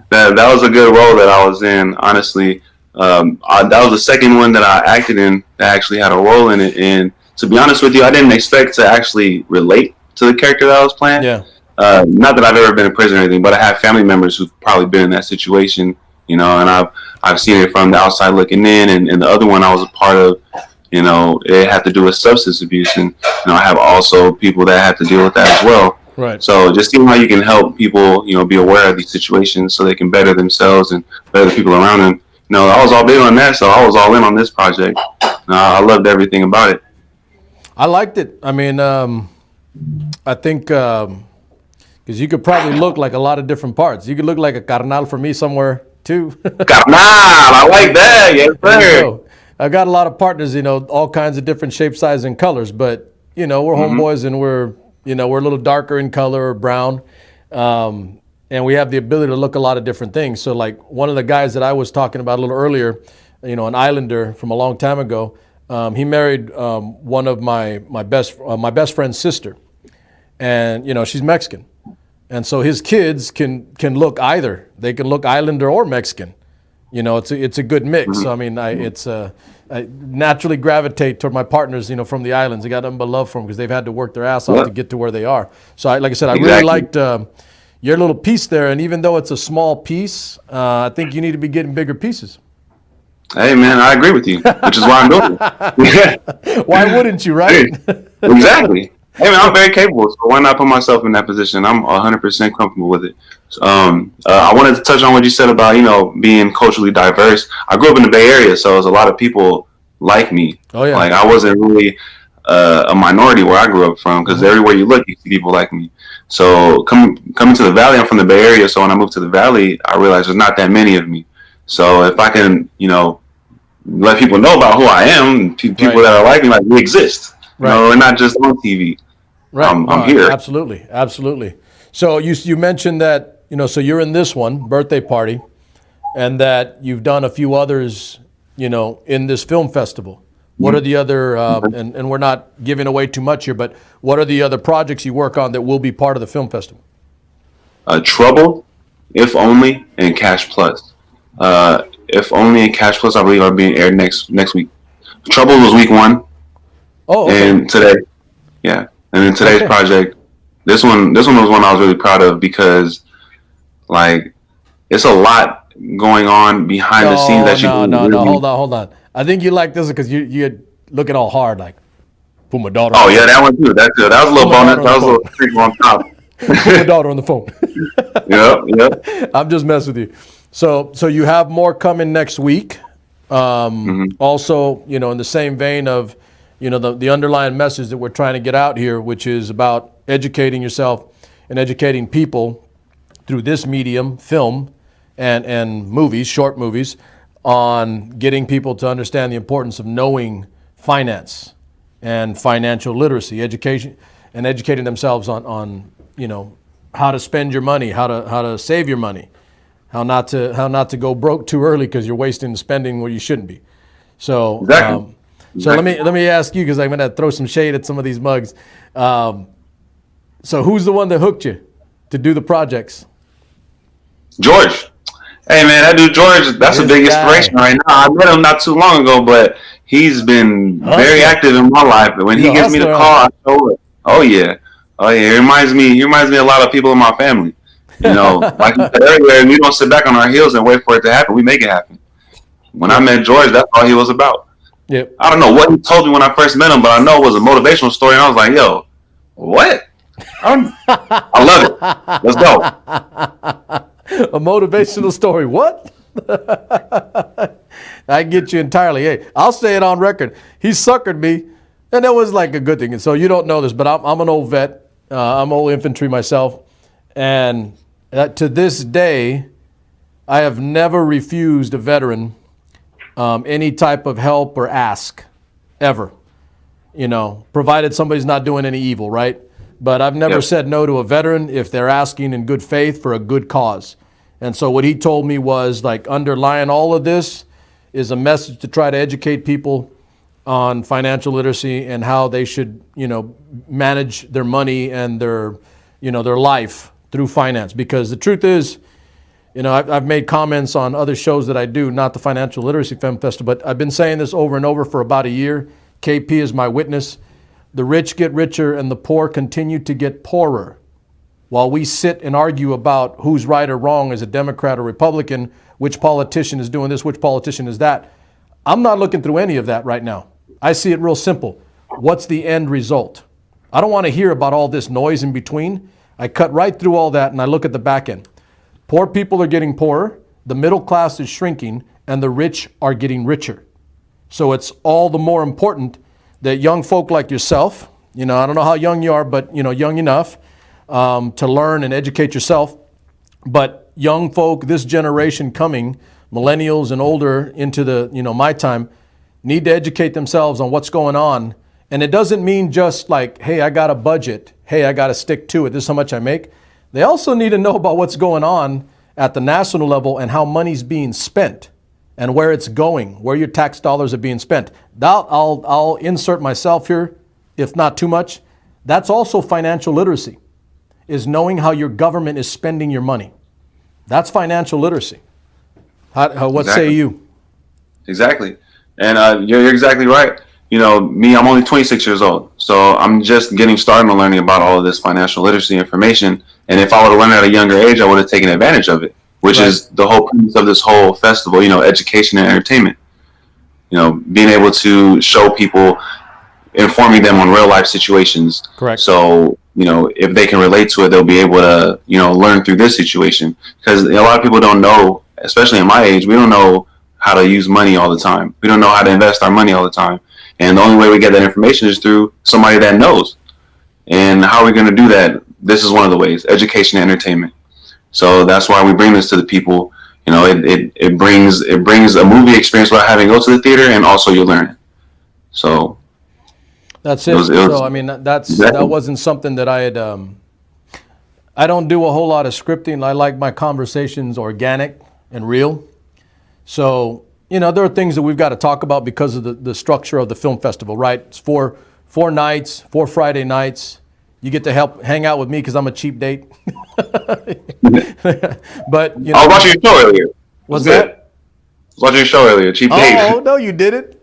but that was a good role that I was in. Honestly, that was the second one that I acted in that actually had a role in it. And to be honest with you, I didn't expect to actually relate to the character that I was playing. Yeah. Not that I've ever been in prison or anything, but I have family members who've probably been in that situation, and I've seen it from the outside looking in. And the other one I was a part of, it had to do with substance abuse, and I have also people that have to deal with that as well. Right. So just seeing how you can help people, be aware of these situations so they can better themselves and better the people around them. I was all big on that, so I was all in on this project. I loved everything about it. I liked it. I mean, I think because you could probably look like a lot of different parts. You could look like a carnal for me somewhere too. Carnal, I like that. Yes, sir. I got a lot of partners, all kinds of different shapes, sizes, and colors. But we're homeboys, and we're a little darker in color or brown, and we have the ability to look a lot of different things. So, like one of the guys that I was talking about a little earlier, an Islander from a long time ago. He married one of my best friend's sister, and she's Mexican, and so his kids can look either. They can look Islander or Mexican. It's a good mix. So, I mean, I naturally gravitate toward my partners, from the islands. I got nothing but love for them because they've had to work their ass off to get to where they are. So, like I said, I really liked your little piece there, and even though it's a small piece, I think you need to be getting bigger pieces. Hey, man, I agree with you, which is why I'm doing it. Why wouldn't you, right? Exactly. Hey, man, I'm very capable, so why not put myself in that position? I'm 100% comfortable with it. So, I wanted to touch on what you said about, being culturally diverse. I grew up in the Bay Area, so there's a lot of people like me. Oh, yeah. Like, I wasn't really a minority where I grew up from, because everywhere you look, you see people like me. So, coming to the Valley, I'm from the Bay Area, so when I moved to the Valley, I realized there's not that many of me. So if I can, let people know about who I am, people that are like me, like we exist. We're not just on TV. Right. I'm here. Absolutely. So you mentioned that, so you're in this one, Birthday Party, and that you've done a few others, in this film festival. What are the other, and we're not giving away too much here, but what are the other projects you work on that will be part of the film festival? Trouble, If Only, and Cash Plus. If Only and Cash Plus, I believe, are being aired next week. Trouble was week 1. Oh, okay. And today, and then today's project, this one was one I was really proud of because, like, it's a lot going on behind the scenes that you. No, hold on. I think you like this because you're looking all hard, like, put my daughter. Oh yeah, that one too. That's good. That was a little bonus. That was a little trick on top. Put my daughter on the phone. Yep. I'm just messing with you. So you have more coming next week. Also, in the same vein of, the underlying message that we're trying to get out here, which is about educating yourself and educating people through this medium, film and movies, short movies, on getting people to understand the importance of knowing finance and financial literacy, education, and educating themselves on how to spend your money, how to save your money. How not to go broke too early because you're wasting spending where you shouldn't be. So, exactly. So let me ask you, because I'm going to throw some shade at some of these mugs. So who's the one that hooked you to do the projects? George. Hey man, that dude George, that's a big inspiration right now. I met him not too long ago, but he's been very active in my life. But when he gives me the call, I show it. Oh yeah. He reminds me of a lot of people in my family. Like you said earlier, we don't sit back on our heels and wait for it to happen. We make it happen. When I met George, that's all he was about. Yep. I don't know what he told me when I first met him, but I know it was a motivational story. And I was like, yo, what? I love it. Let's go. A motivational story. What? I get you entirely. Hey, I'll say it on record. He suckered me, and that was like a good thing. And so you don't know this, but I'm an old vet. I'm old infantry myself. And to this day, I have never refused a veteran any type of help or ask, ever. Provided somebody's not doing any evil, right? But I've never said no to a veteran if they're asking in good faith for a good cause. And so what he told me was, like, underlying all of this is a message to try to educate people on financial literacy and how they should, manage their money and their life through finance. Because the truth is, I've made comments on other shows that I do, not the Financial Literacy Film Festival, but I've been saying this over and over for about a year. KP is my witness. The rich get richer and the poor continue to get poorer. While we sit and argue about who's right or wrong as a Democrat or Republican, which politician is doing this, which politician is that, I'm not looking through any of that right now. I see it real simple. What's the end result? I don't want to hear about all this noise in between. I cut right through all that and I look at the back end. Poor people are getting poorer, the middle class is shrinking, and the rich are getting richer. So it's all the more important that young folk like yourself, I don't know how young you are, but young enough to learn and educate yourself. But young folk, this generation coming, millennials and older into the, my time, need to educate themselves on what's going on. And it doesn't mean just like, hey, I got a budget. Hey, I got to stick to it. This is how much I make. They also need to know about what's going on at the national level and how money's being spent and where it's going, where your tax dollars are being spent. I'll insert myself here, if not too much. That's also financial literacy, is knowing how your government is spending your money. That's financial literacy. What say you? Exactly. And you're exactly right. Me, I'm only 26 years old. So I'm just getting started on learning about all of this financial literacy information. And if I would have learned at a younger age, I would have taken advantage of it, which is the whole premise of this whole festival, education and entertainment. Being able to show people, informing them on real life situations. Correct. So, if they can relate to it, they'll be able to, learn through this situation. Because a lot of people don't know, especially in my age, we don't know how to use money all the time. We don't know how to invest our money all the time. And the only way we get that information is through somebody that knows. And how are we going to do that? This is one of the ways, education and entertainment. So that's why we bring this to the people. It brings a movie experience without having to go to the theater, and also you learn it. So that's it. So I mean, that wasn't something that I had. I don't do a whole lot of scripting. I like my conversations organic and real. So there are things that we've got to talk about because of the structure of the film festival, right? It's four nights, 4 Friday nights. You get to hang out with me because I'm a cheap date. But I was watching your show earlier. What's that? I was watching your show earlier, Cheap Date. Oh no, you didn't.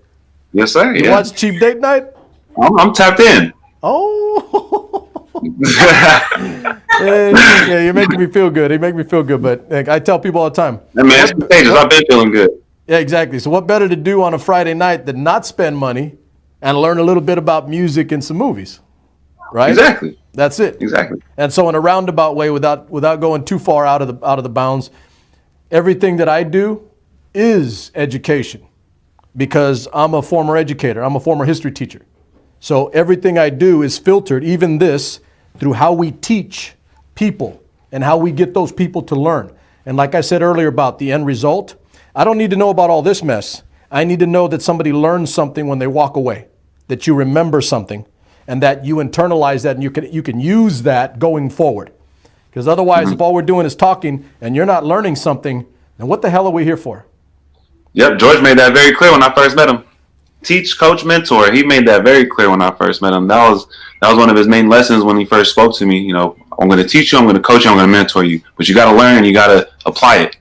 Yes, sir. You watched Cheap Date Night? I'm tapped in. Oh. Yeah, you're making me feel good. You make me feel good, but I tell people all the time. Hey, man, I've been feeling good. Yeah, exactly. So what better to do on a Friday night than not spend money and learn a little bit about music and some movies, right? Exactly. That's it. Exactly. And so in a roundabout way, without going too far out of the bounds, everything that I do is education because I'm a former educator. I'm a former history teacher. So everything I do is filtered, even this, through how we teach people and how we get those people to learn. And like I said earlier about the end result, I don't need to know about all this mess. I need to know that somebody learns something when they walk away, that you remember something, and that you internalize that and you can use that going forward. Because otherwise, if all we're doing is talking and you're not learning something, then what the hell are we here for? Yep, George made that very clear when I first met him. Teach, coach, mentor. He made that very clear when I first met him. That was one of his main lessons when he first spoke to me. I'm going to teach you, I'm going to coach you, I'm going to mentor you. But you got to learn and you got to apply it.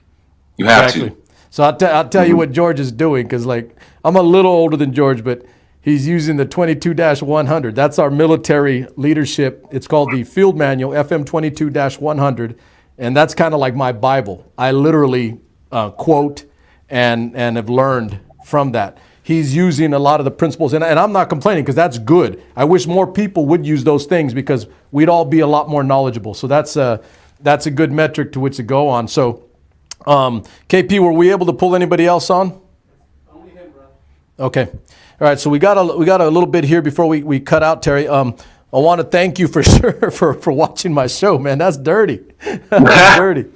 You have to. So I'll tell you what George is doing, because I'm a little older than George, but he's using the 22-100. That's our military leadership. It's called the Field Manual, FM 22-100, and that's kind of like my Bible. I literally quote and have learned from that. He's using a lot of the principles, and I'm not complaining because that's good. I wish more people would use those things because we'd all be a lot more knowledgeable. So that's a good metric to which to go on. So, KP, were we able to pull anybody else on? Only him, bro. Okay. All right. So we got a little bit here before we cut out, Terry. I want to thank you for sure for watching my show, man. That's dirty. That's dirty.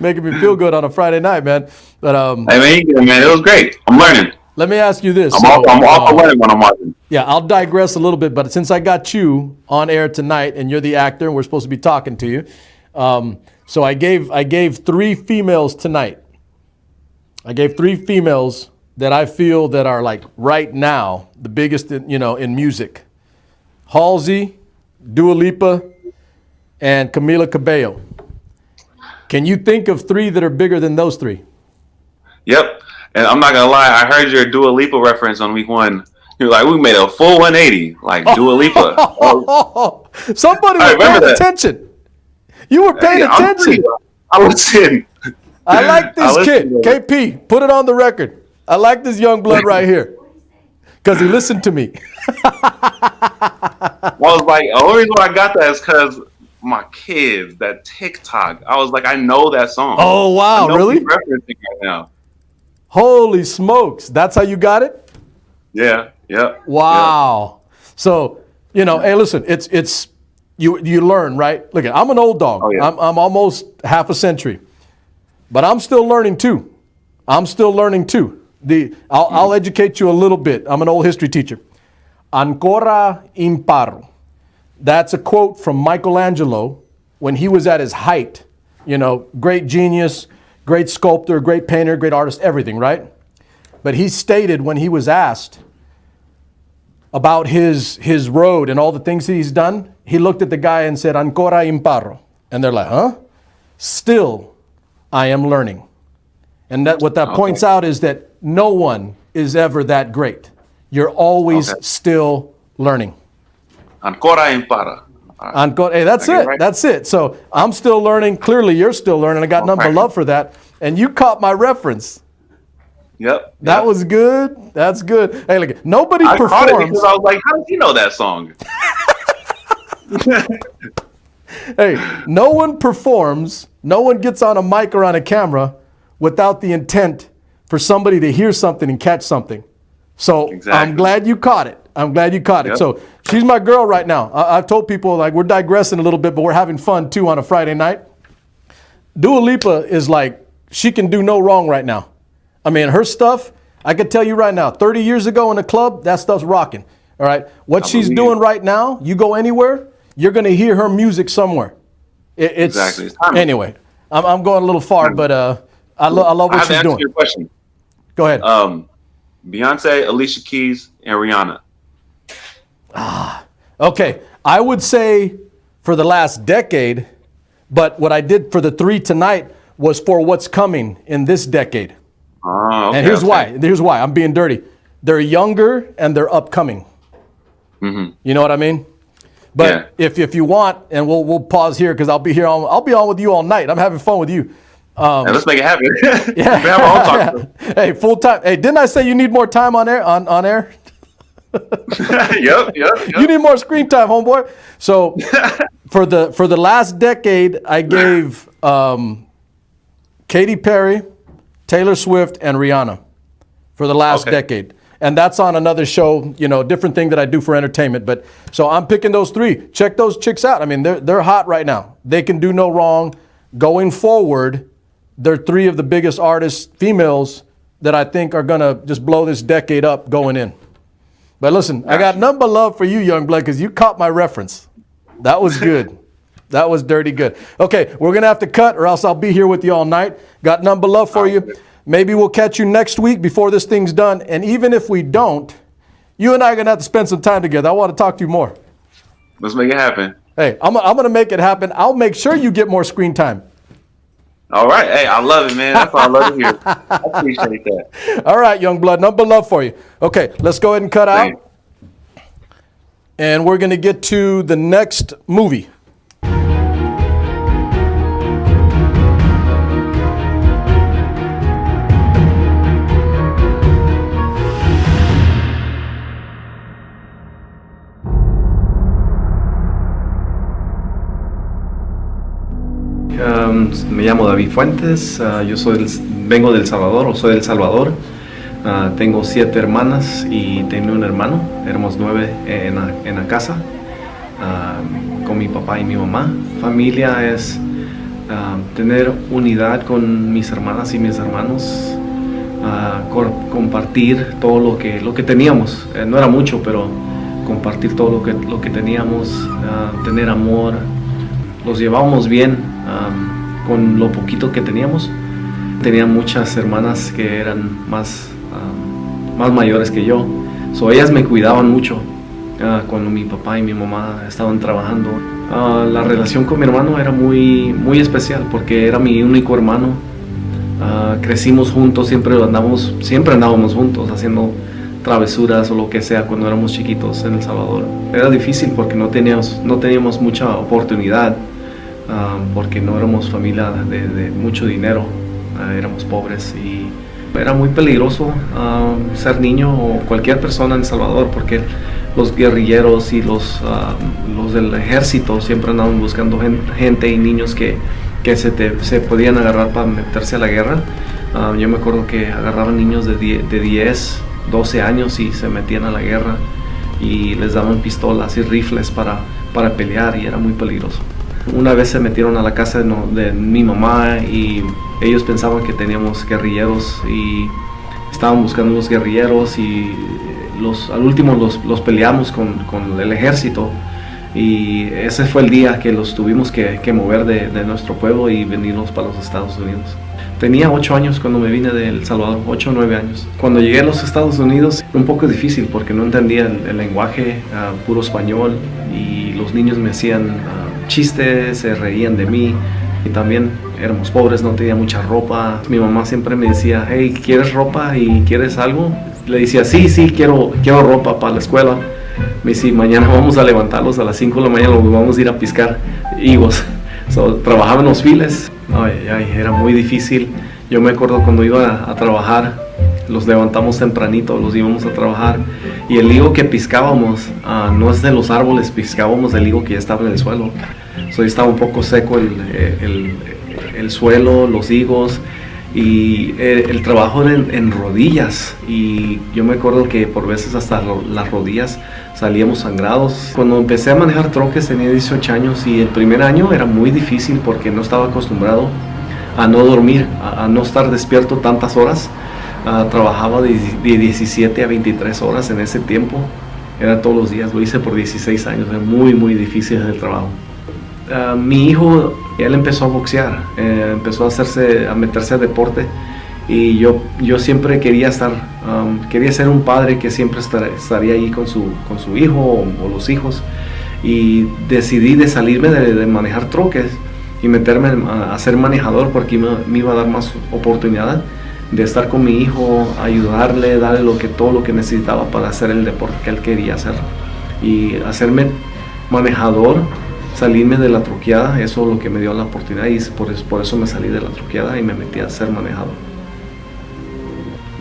Making me feel good on a Friday night, man. But hey, man, it was great. I'm learning. Let me ask you this. I'm off learning when I'm watching. Yeah, I'll digress a little bit, but since I got you on air tonight and you're the actor and we're supposed to be talking to you, so I gave 3 females tonight. I gave 3 females that I feel that are like right now the biggest in music. Halsey, Dua Lipa, and Camila Cabello. Can you think of 3 that are bigger than those 3? Yep. And I'm not gonna lie, I heard your Dua Lipa reference on week 1. You're like, we made a full 180, like Dua Lipa. Somebody was paying attention. You were paying attention. I was in. I like this kid. KP, put it on the record. I like this young blood right here. Because he listened to me. I was like, the only reason why I got that is because my kids, that TikTok. I was like, I know that song. Oh, wow, really? Referencing right now. Holy smokes. That's how you got it? Yeah. Yep. Wow. So, you know, hey, listen, it's you learn, right? Look, I'm an old dog. Oh, yeah. I'm almost half a century, but I'm still learning too. I'll educate you a little bit. I'm an old history teacher. Ancora imparo. That's a quote from Michelangelo when he was at his height. You know, great genius, great sculptor, great painter, great artist, everything, right? But he stated when he was asked about his road and all the things that he's done, he looked at the guy and said, Ancora imparo. And they're like, huh? Still, I am learning. And that what that points out is that no one is ever that great. You're always still learning. Ancora impara. Hey, that's it. Right. That's it. So I'm still learning. Clearly, you're still learning. I got nothing but love for that. And you caught my reference. Yep. That was good. That's good. Hey, look, nobody I caught it performs. because I was like, how does he know that song? Hey, no one performs, no one gets on a mic or on a camera without the intent for somebody to hear something and catch something. So I'm glad you caught it. Yep. So she's my girl right now. I've told people, like, we're digressing a little bit, but we're having fun too on a Friday night. Dua Lipa is like, she can do no wrong right now. I mean, her stuff, I can tell you right now, 30 years ago in the club, that stuff's rocking. All right. What she's doing right now, you go anywhere, you're going to hear her music somewhere. It's anyway, I'm going a little far, but I love what she's doing. Your question. Go ahead. Beyonce, Alicia Keys, and Rihanna. Okay. I would say for the last decade, but what I did for the three tonight was for what's coming in this decade. And here's why. Here's why. I'm being dirty. They're younger and they're upcoming. Mm-hmm. You know what I mean? But if you want, and we'll pause here because I'll be on with you all night. I'm having fun with you. Let's make it happen. Yeah. We have our own talk. Hey, full time. Hey, didn't I say you need more time on air? On air? Yep. You need more screen time, homeboy. So for the last decade, I gave Katy Perry, Taylor Swift, and Rihanna for the last decade. And that's on another show, you know, different thing that I do for entertainment. But so I'm picking those three. Check those chicks out. I mean, they're hot right now. They can do no wrong. Going forward, they're three of the biggest artists, females, that I think are going to just blow this decade up going in. But listen, I got nothing but love for you, young blood, because you caught my reference. That was good. That was dirty good. Okay, we're going to have to cut or else I'll be here with you all night. Got nothing but love for you. Maybe we'll catch you next week before this thing's done. And even if we don't, you and I are going to have to spend some time together. I want to talk to you more. Let's make it happen. Hey, I'm going to make it happen. I'll make sure you get more screen time. All right. Hey, I love it, man. That's what I love to hear. I appreciate that. All right, young blood. Nothing but love for you. Okay, let's go ahead and cut out. And we're going to get to the next movie. Me llamo David Fuentes, yo vengo del Salvador, o soy del Salvador. Tengo 7 hermanas y tengo un hermano. Éramos 9 en la casa con mi papá y mi mamá. Familia es tener unidad con mis hermanas y mis hermanos, compartir todo lo que teníamos. No era mucho, pero compartir todo lo que teníamos, tener amor. Los llevábamos bien con lo poquito que teníamos. Tenía muchas hermanas que eran más mayores que yo. Ellas me cuidaban mucho cuando mi papá y mi mamá estaban trabajando. La relación con mi hermano era muy especial porque era mi único hermano. Crecimos juntos, siempre andábamos juntos haciendo travesuras o lo que sea cuando éramos chiquitos en El Salvador. Era difícil porque no teníamos mucha oportunidad. Porque no éramos familia de mucho dinero, éramos pobres y era muy peligroso ser niño o cualquier persona en El Salvador porque los guerrilleros y los del ejército siempre andaban buscando gente y niños que se podían agarrar para meterse a la guerra. Yo me acuerdo que agarraban niños de 10, 12 años y se metían a la guerra y les daban pistolas y rifles para pelear y era muy peligroso. Una vez se metieron a la casa de mi mamá y ellos pensaban que teníamos guerrilleros y estaban buscando los guerrilleros y al último los peleamos con el ejército y ese fue el día que los tuvimos que mover de nuestro pueblo y venirnos para los Estados Unidos. Tenía 8 años cuando me vine de El Salvador, 8 o 9 años. Cuando llegué a los Estados Unidos fue un poco difícil porque no entendía el lenguaje, puro español, y los niños me hacían chistes, se reían de mí y también éramos pobres, no tenía mucha ropa. Mi mamá siempre me decía, hey, ¿quieres ropa y quieres algo? Le decía, sí, quiero ropa para la escuela. Me decía, mañana vamos a levantarlos a las 5 de la mañana, vamos a ir a piscar higos. Trabajaba en los files. Era muy difícil. Yo me acuerdo cuando iba a trabajar, los levantamos tempranito, los íbamos a trabajar y el higo que piscábamos no es de los árboles, piscábamos el higo que ya estaba en el suelo. Estaba un poco seco el suelo, los higos, y el trabajo era en rodillas y yo me acuerdo que por veces hasta las rodillas salíamos sangrados. Cuando empecé a manejar troques tenía 18 años y el primer año era muy difícil porque no estaba acostumbrado a no dormir, a no estar despierto tantas horas. Trabajaba de 17 a 23 horas en ese tiempo, era todos los días, lo hice por 16 años, era muy difícil el trabajo. Mi hijo, él empezó a boxear, empezó a meterse a deporte y yo siempre quería ser un padre que siempre estaría ahí con su hijo o los hijos, y decidí de salirme de manejar troques y meterme a ser manejador porque me iba a dar más oportunidad de estar con mi hijo, ayudarle, darle todo lo que necesitaba para hacer el deporte que él quería hacer, y hacerme manejador, salirme de la troqueada, eso es lo que me dio la oportunidad y por eso me salí de la troqueada y me metí a ser manejador.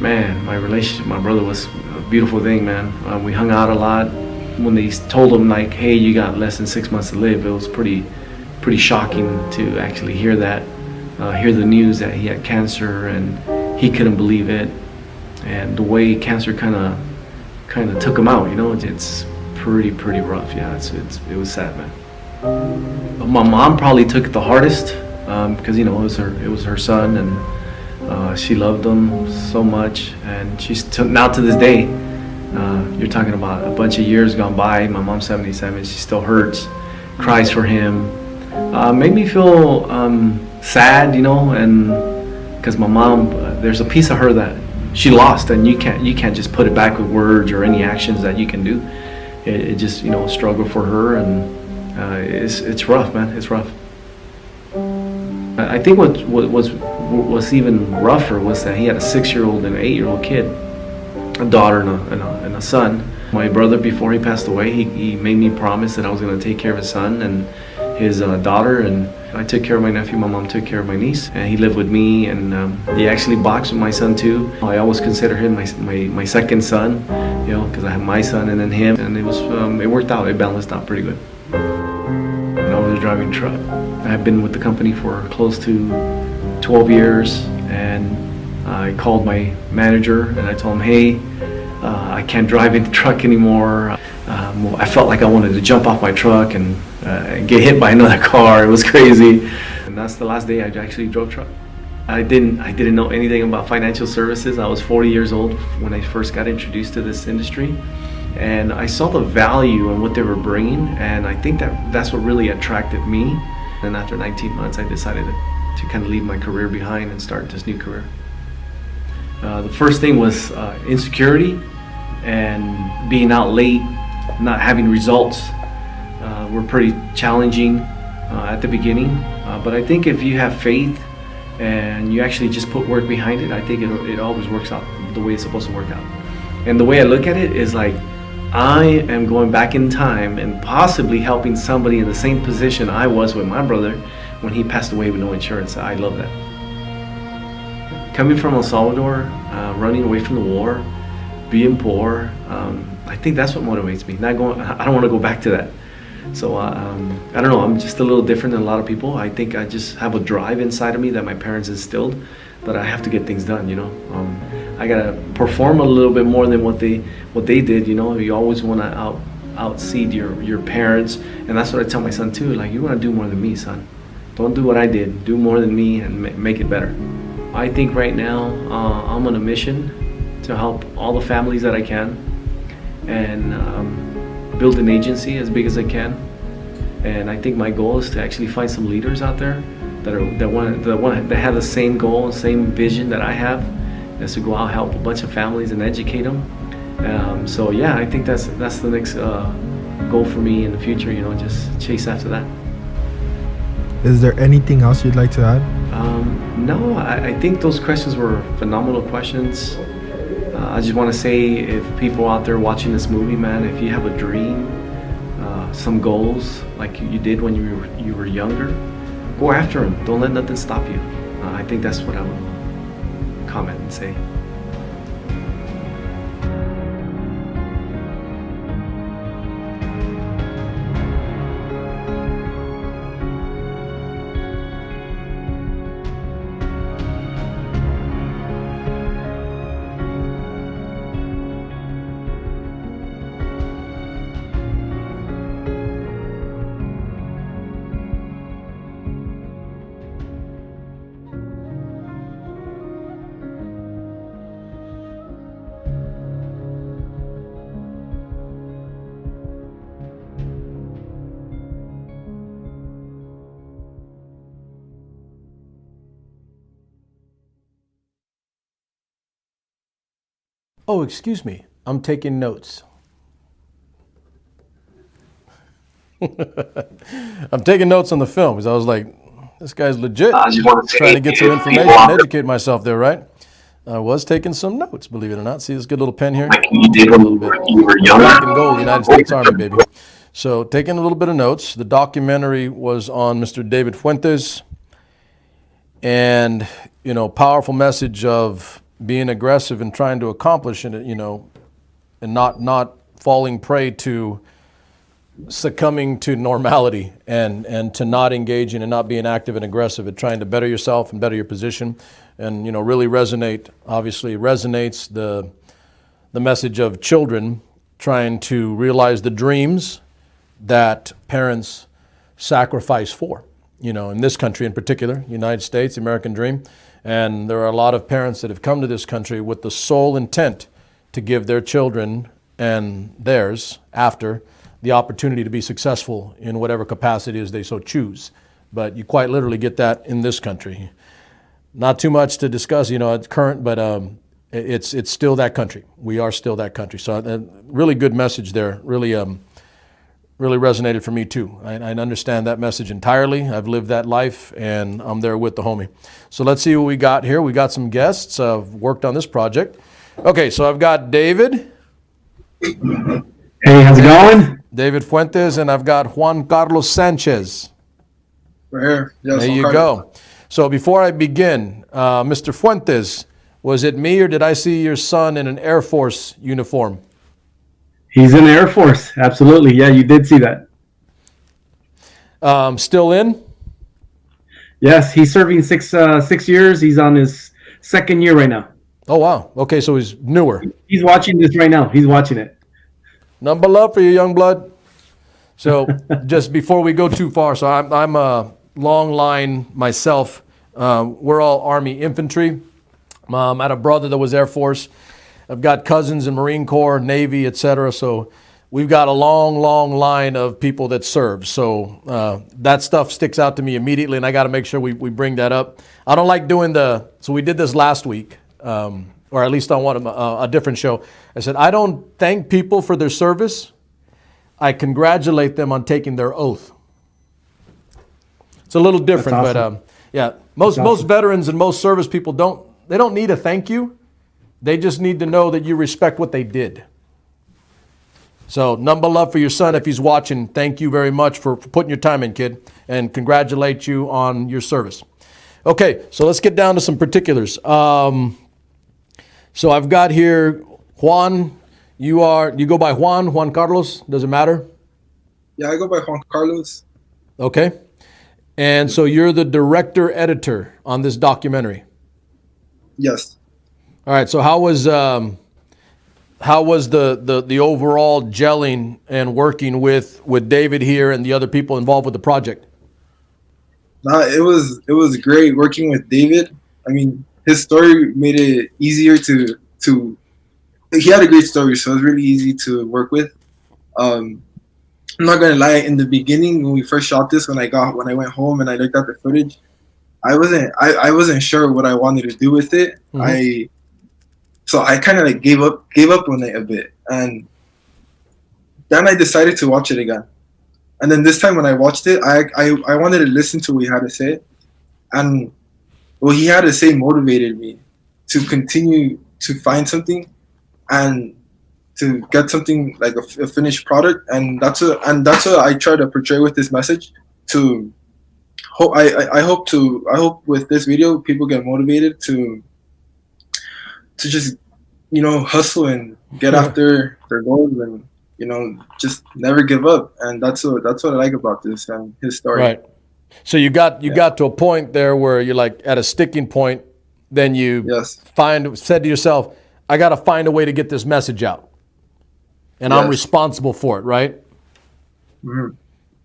Man, my relationship with my brother was a beautiful thing, man. We hung out a lot. When they told him like, hey, you got less than 6 months to live, it was pretty shocking to actually hear that, hear the news that he had cancer and he couldn't believe it, and the way cancer kind of took him out, you know, it's pretty rough. Yeah, it was sad, man. My mom probably took it the hardest because you know it was her son, and she loved him so much, and she's now to this day. You're talking about a bunch of years gone by. My mom's 77. She still hurts, cries for him. Made me feel sad, you know, and because my mom, there's a piece of her that she lost, and you can't just put it back with words or any actions that you can do. It just, you know, a struggle for her, and it's rough, man. It's rough. I think what was even rougher was that he had a 6-year-old and an 8-year-old kid, a daughter and a son. My brother, before he passed away, he made me promise that I was going to take care of his son and his daughter, and I took care of my nephew. My mom took care of my niece, and he lived with me, and he actually boxed with my son too. I always consider him my second son, you know, because I have my son and then him, and it worked out. It balanced out pretty good. And I was driving truck. I've been with the company for close to 12 years, and I called my manager and I told him, hey, I can't drive in the truck anymore. I felt like I wanted to jump off my truck and get hit by another car. It was crazy. And that's the last day I actually drove truck. I didn't know anything about financial services. I was 40 years old when I first got introduced to this industry, and I saw the value in what they were bringing, and I think that's what really attracted me. And after 19 months, I decided to kind of leave my career behind and start this new career. The first thing was insecurity and being out late, not having results were pretty challenging at the beginning. But I think if you have faith and you actually just put work behind it, I think it always works out the way it's supposed to work out. And the way I look at it is like, I am going back in time and possibly helping somebody in the same position I was with my brother when he passed away with no insurance. I love that. Coming from El Salvador, running away from the war, being poor, I think that's what motivates me. I don't want to go back to that. So I don't know, I'm just a little different than a lot of people. I think I just have a drive inside of me that my parents instilled, that I have to get things done, you know. I gotta perform a little bit more than what they did. You know, you always want to outseed your parents, and that's what I tell my son too. Like, you want to do more than me, son. Don't do what I did. Do more than me and make it better. I think right now I'm on a mission to help all the families that I can, and build an agency as big as I can. And I think my goal is to actually find some leaders out there that have the same goal, same vision that I have, is to go out, help a bunch of families and educate them. So yeah, I think that's the next goal for me in the future. You know, just chase after that. Is there anything else you'd like to add? No, I think those questions were phenomenal questions. I just want to say, if people out there watching this movie, man, if you have a dream, some goals like you did when you were younger, go after them. Don't let nothing stop you. I think that's what I would comment and say. Oh, excuse me. I'm taking notes. I'm taking notes on the film because I was like, this guy's legit. I just want to say, Trying to get some information and educate myself there, right? I was taking some notes, believe it or not. See this good little pen here? Like you did when you were younger. Black and gold, United States Army, baby. So taking a little bit of notes. The documentary was on Mr. David Fuentes, and, you know, powerful message of being aggressive and trying to accomplish it, you know, and not falling prey to succumbing to normality and to not engaging and not being active and aggressive at trying to better yourself and better your position, and, you know, really resonates the message of children trying to realize the dreams that parents sacrifice for, you know, in this country in particular, United States, the American dream. And there are a lot of parents that have come to this country with the sole intent to give their children and theirs after the opportunity to be successful in whatever capacity is they so choose. But you quite literally get that in this country. Not too much to discuss, you know, at current, but it's still that country. We are still that country. So really good message there. Really resonated for me too. I understand that message entirely. I've lived that life, and I'm there with the homie. So let's see what we got here. We got some guests worked on this project. Okay, so I've got David. Hey, how's it going? David Fuentes, and I've got Juan Carlos Sanchez. We're here. Yes, there you go. So before I begin, Mr. Fuentes, was it me or did I see your son in an Air Force uniform? He's in the Air Force. Absolutely. Yeah, you did see that. Still in? Yes, he's serving 6 years. He's on his second year right now. Oh, wow. Okay, so he's newer. He's watching this right now. He's watching it. Number love for you, young blood. So just before we go too far, so I'm a long line myself. We're all Army infantry. I had a brother that was Air Force. I've got cousins in Marine Corps, Navy, etc. So we've got a long line of people that serve. So that stuff sticks out to me immediately, and I got to make sure we bring that up. I don't like doing so we did this last week, or at least on a different show. I said, I don't thank people for their service. I congratulate them on taking their oath. It's a little different, awesome. But yeah, most veterans and most service people don't need a thank you. They just need to know that you respect what they did. So, number love for your son if he's watching. Thank you very much for putting your time in, kid, and congratulate you on your service. Okay, so let's get down to some particulars. So I've got here Juan. You go by Juan Carlos. Does it matter? Yeah, I go by Juan Carlos. Okay, and so you're the director editor on this documentary. Yes. All right. So how was the overall gelling and working with David here and the other people involved with the project? It was great working with David. I mean, his story made it easier to. He had a great story, so it was really easy to work with. I'm not gonna lie. In the beginning, when we first shot this, when I went home and I looked at the footage, I wasn't sure what I wanted to do with it. Mm-hmm. So I kind of like gave up on it a bit, and then I decided to watch it again. And then this time when I watched it, I wanted to listen to what he had to say, and what he had to say motivated me to continue to find something and to get something like a finished product. And that's what I try to portray with this message. To hope I hope with this video people get motivated to just hustle and get after their goals and just never give up. And that's what I like about this and his story. Right. So you got to a point there where you're like at a sticking point. Then you said to yourself, I got to find a way to get this message out, and I'm responsible for it, right? Mm-hmm.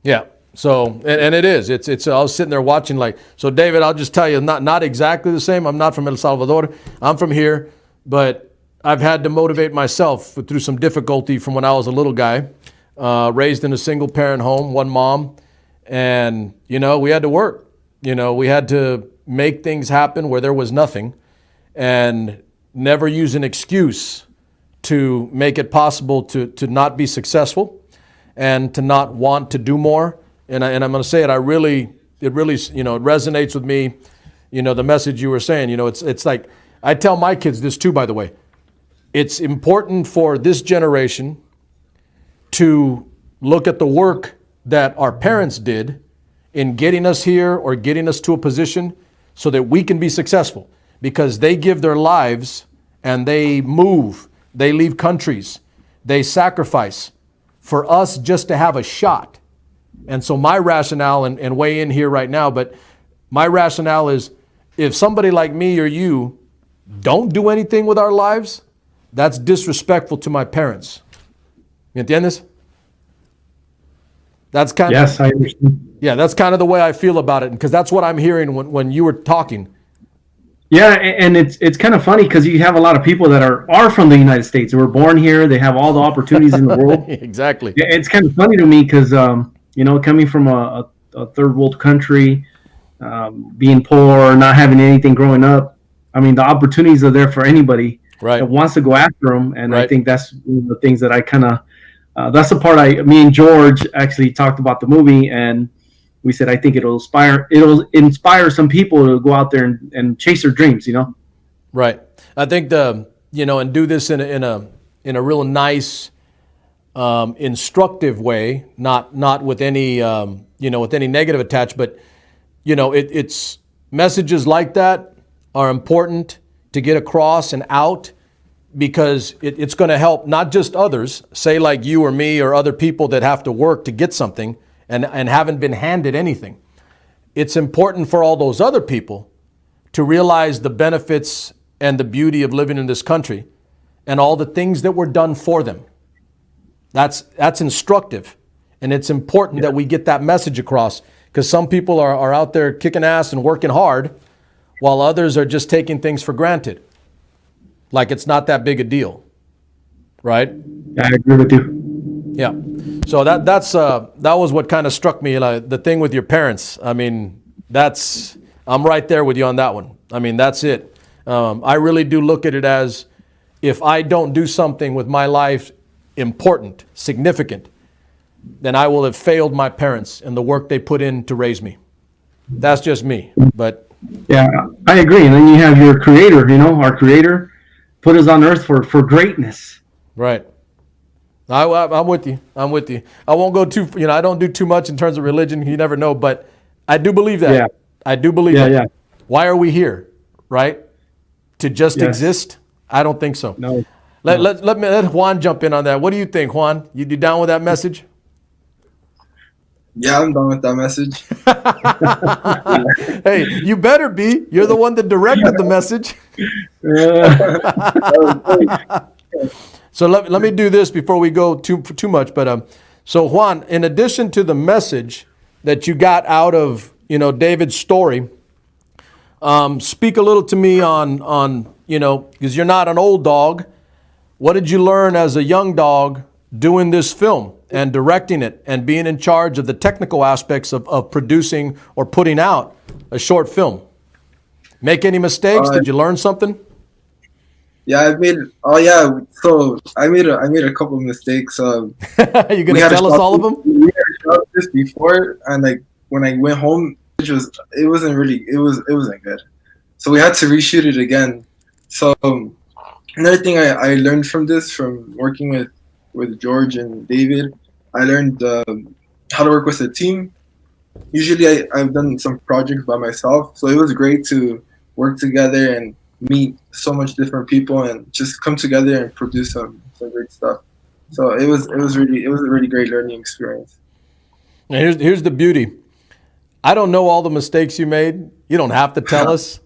Yeah. So and it is. It's. I was sitting there watching like. So David, I'll just tell you, not exactly the same. I'm not from El Salvador. I'm from here, but I've had to motivate myself through some difficulty from when I was a little guy, raised in a single parent home, one mom, and we had to work. We had to make things happen where there was nothing, and never use an excuse to make it possible to not be successful and to not want to do more. And I'm going to say it. It really it resonates with me. The message you were saying. It's like I tell my kids this too. By the way, it's important for this generation to look at the work that our parents did in getting us here or getting us to a position so that we can be successful, because they give their lives and they move, they leave countries, they sacrifice for us just to have a shot. And so my rationale, and weigh in here right now, but my rationale is if somebody like me or you don't do anything with our lives, that's disrespectful to my parents. ¿Me entiendes? That's kind Yes, I understand. Yeah, that's kind of the way I feel about it, because that's what I'm hearing when you were talking. Yeah, and it's kind of funny because you have a lot of people that are from the United States. They were born here. They have all the opportunities in the world. Exactly. Yeah, it's kind of funny to me because coming from a third world country, being poor, not having anything growing up. I mean, the opportunities are there for anybody that wants to go after them. And I think that's one of the things that I kind of that's the part me and George actually talked about the movie, and we said I think it'll inspire some people to go out there and chase their dreams. Right. I think and do this in a real nice, instructive way, not with any with any negative attached, but it's messages like that are important to get across and out, because it's going to help not just others, say like you or me or other people that have to work to get something and haven't been handed anything. It's important for all those other people to realize the benefits and the beauty of living in this country and all the things that were done for them. That's instructive, and it's important that we get that message across, because some people are out there kicking ass and working hard, while others are just taking things for granted, like it's not that big a deal, right? I agree with you. Yeah. So that was what kind of struck me, like the thing with your parents. I mean, I'm right there with you on that one. I mean, that's it. I really do look at it as, if I don't do something with my life important, significant, then I will have failed my parents and the work they put in to raise me. That's just me, but. Yeah, I agree. And then you have your creator, our creator put us on earth for greatness. Right. I'm with you. I won't go too, I don't do too much in terms of religion. You never know, but I do believe that. Yeah. I do believe that. Yeah. Why are we here? Right? To just exist? I don't think so. No. Let Juan jump in on that. What do you think, Juan? You down with that message? Yeah, I'm done with that message. Hey, you better be. You're the one that directed the message. So let me do this before we go too much. But so Juan, in addition to the message that you got out of David's story, speak a little to me on because you're not an old dog. What did you learn as a young dog doing this film and directing it and being in charge of the technical aspects of producing or putting out a short film? Make any mistakes? Did you learn something? Yeah, so I made a couple of mistakes. You gonna tell us all of them? We had shot this before, and like when I went home, it wasn't good. So we had to reshoot it again. So another thing I learned from working with George and David, I learned how to work with a team. Usually I've done some projects by myself, so it was great to work together and meet so much different people and just come together and produce some great stuff. So it was a really great learning experience. Now here's the beauty. I don't know all the mistakes you made. You don't have to tell us,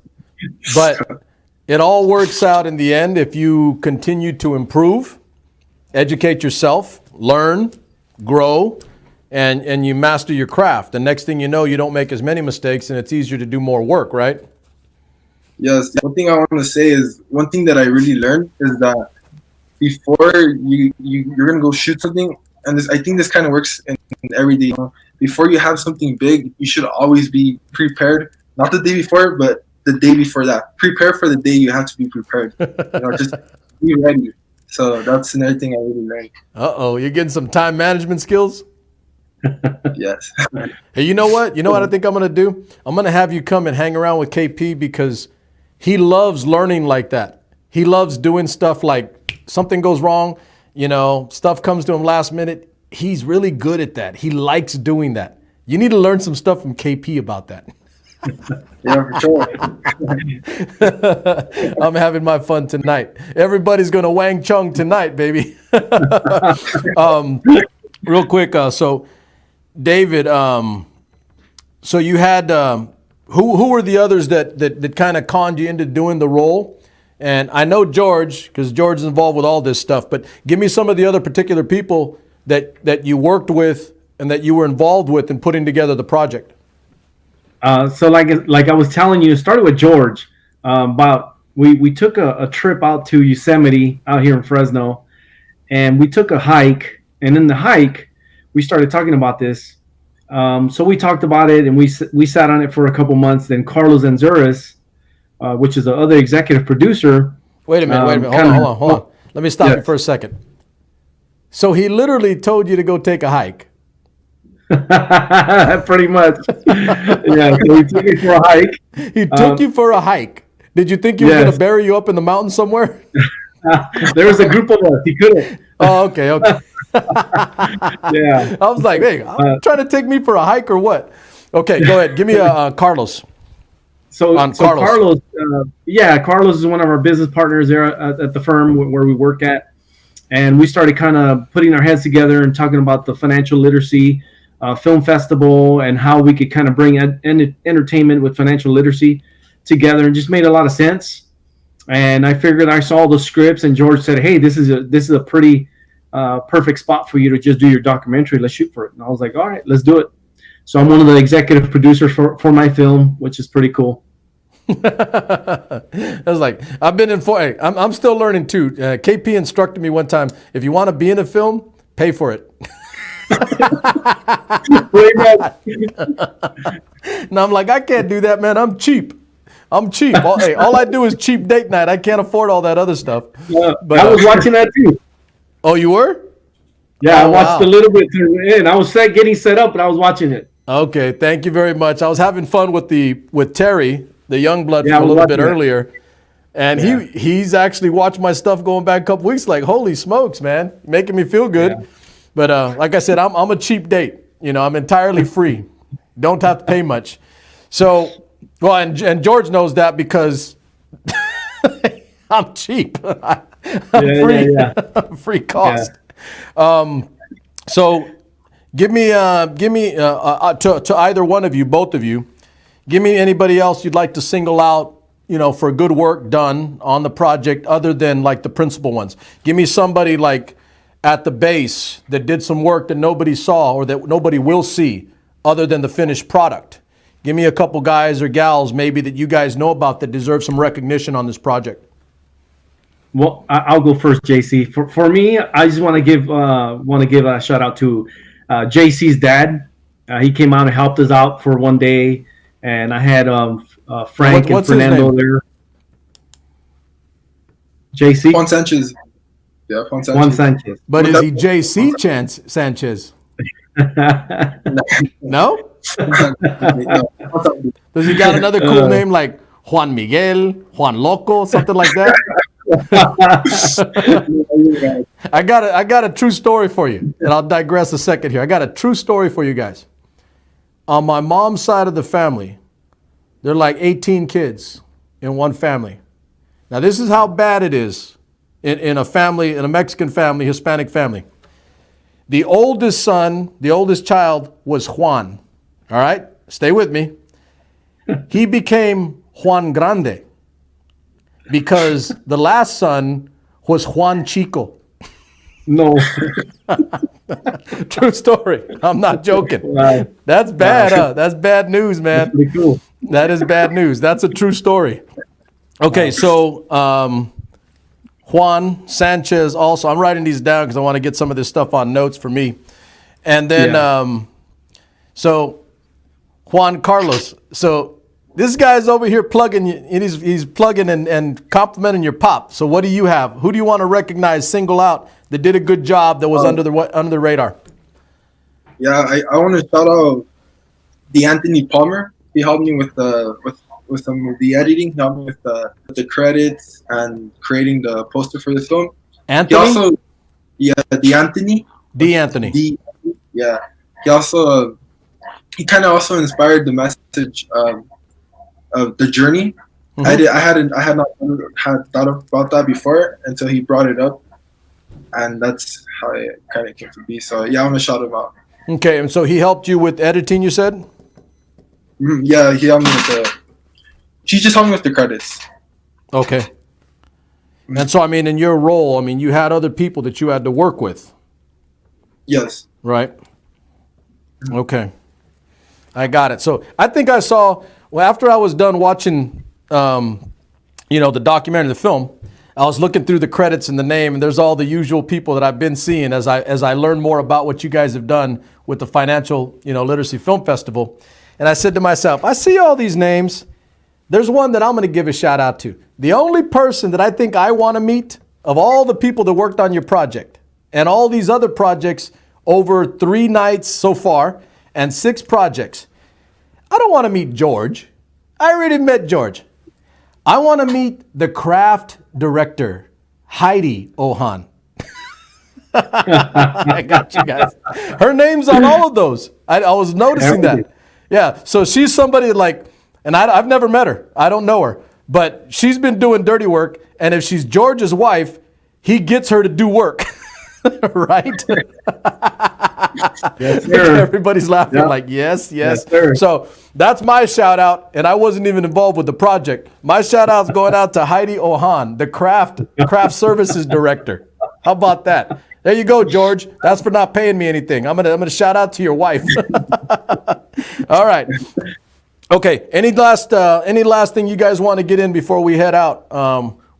but it all works out in the end if you continue to improve, educate yourself, learn, grow, and you master your craft. The next thing you know, you don't make as many mistakes and it's easier to do more work, right? Yes. One thing I want to say is one thing that I really learned is that before you're gonna go shoot something, and I think this kind of works in every day. Before you have something big, you should always be prepared. Not the day before, but the day before that. Prepare for the day you have to be prepared. Just be ready. So that's another thing I really learned. Uh-oh, you're getting some time management skills? Yes. Hey, you know what? You know what I think I'm going to do? I'm going to have you come and hang around with KP because he loves learning like that. He loves doing stuff like something goes wrong, stuff comes to him last minute. He's really good at that. He likes doing that. You need to learn some stuff from KP about that. Yeah, for sure. I'm having my fun tonight. Everybody's going to Wang Chung tonight, baby. Real quick, so David, so you had, who were the others that kind of conned you into doing the role? And I know George, because George is involved with all this stuff, but give me some of the other particular people that you worked with and that you were involved with in putting together the project. So like I was telling you, it started with George. We took a trip out to Yosemite out here in Fresno, and we took a hike. And in the hike, we started talking about this. So we talked about it, and we sat on it for a couple months. Then Carlos Anzuris, which is the other executive producer. Wait a minute. Hold on. Let me stop you for a second. So he literally told you to go take a hike. Pretty much. Yeah, so he took me for a hike. He took you for a hike. Did you think he was going to bury you up in the mountains somewhere? There was a group of us. He couldn't. Oh, okay. Yeah. I was like, hey, trying to take me for a hike or what? Okay, go ahead. Give me Carlos. Carlos, Carlos is one of our business partners there at the firm where we work at. And we started kind of putting our heads together and talking about the financial literacy film festival and how we could kind of bring entertainment with financial literacy together, and just made a lot of sense. And I figured, I saw the scripts, and George said, hey, this is a pretty perfect spot for you to just do your documentary. Let's shoot for it. And I was like, all right, let's do it. So I'm one of the executive producers for my film, which is pretty cool. I was like, I've been I'm still learning too. KP instructed me one time, if you want to be in a film, pay for it. And I'm like, I can't do that, man. I'm cheap. All I do is cheap date night. I can't afford all that other stuff. But I was watching that too. Oh, you were? Yeah, I watched a little bit through the end. I was getting set up, but I was watching it. Okay, thank you very much. I was having fun with Terry, the young blood, from a little bit earlier. And he's actually watched my stuff going back a couple weeks, like, holy smokes, man, making me feel good. Yeah. But like I said, I'm a cheap date. I'm entirely free. Don't have to pay much. So, well, and George knows that because I'm cheap. I'm free, free cost. So Give me to either one of you, both of you, give me anybody else you'd like to single out, for good work done on the project other than like the principal ones. Give me somebody like at the base that did some work that nobody saw or that nobody will see other than the finished product. Give me a couple guys or gals maybe that you guys know about that deserve some recognition on this project. Well, I'll go first, JC. For me, I just want to give a shout out to JC's dad. He came out and helped us out for one day, and I had Frank and Fernando there. JC Juan Sanchez. Yeah, Juan Sanchez. Juan Sanchez. But is he JC Sanchez? No? Does he got another cool name like Juan Miguel, Juan Loco, something like that? I got a true story for you, and I'll digress a second here. I got a true story for you guys. On my mom's side of the family, there are like 18 kids in one family. Now this is how bad it is in a family, in a Mexican family, Hispanic family. The oldest son, the oldest child was Juan. All right, stay with me. He became Juan Grande because the last son was Juan Chico. No. True story. I'm not joking. Wow. That's bad, huh? That's bad news, man. That's pretty cool. That is bad news. That's a true story. Okay, so Juan Sanchez also. I'm writing these down because I want to get some of this stuff on notes for me. And then, so Juan Carlos. So this guy's over here plugging, and he's plugging and complimenting your pop. So what do you have? Who do you want to recognize, single out, that did a good job that was under the radar? Yeah, I want to shout out Anthony Palmer. He helped me with some of the editing, helped me with the credits and creating the poster for the film. Anthony? He also, Anthony. Yeah. He also he kind of also inspired the message of the journey. Mm-hmm. I had not thought about that before until he brought it up, and that's how it kind of came to be. So yeah, I'm gonna shout him out. Okay, and so he helped you with editing, you said? Mm-hmm. Yeah, he helped me with she just helped me with the credits. Okay. Mm-hmm. And so, I mean, in your role, I mean, you had other people that you had to work with. Yes. Right. Okay. I got it. So I think I saw, well, after I was done watching, the documentary, the film, I was looking through the credits and the name, and there's all the usual people that I've been seeing as I learn more about what you guys have done with the Financial, Literacy Film Festival. And I said to myself, I see all these names. There's one that I'm going to give a shout out to. The only person that I think I want to meet of all the people that worked on your project and all these other projects over 3 nights so far and 6 projects, I don't want to meet George. I already met George. I want to meet the craft director, Heidi Ohan. I got you guys. Her name's on all of those. I was noticing that. Yeah, so she's somebody like, and I've never met her. I don't know her. But she's been doing dirty work, and if she's George's wife, he gets her to do work. Right? Yes, sir. Everybody's laughing like, yes. Sir. So that's my shout out, and I wasn't even involved with the project. My shout out's going out to Heidi Ohan, the craft services director. How about that? There you go, George. That's for not paying me anything. I'm gonna shout out to your wife. All right. Okay. Any last thing you guys want to get in before we head out?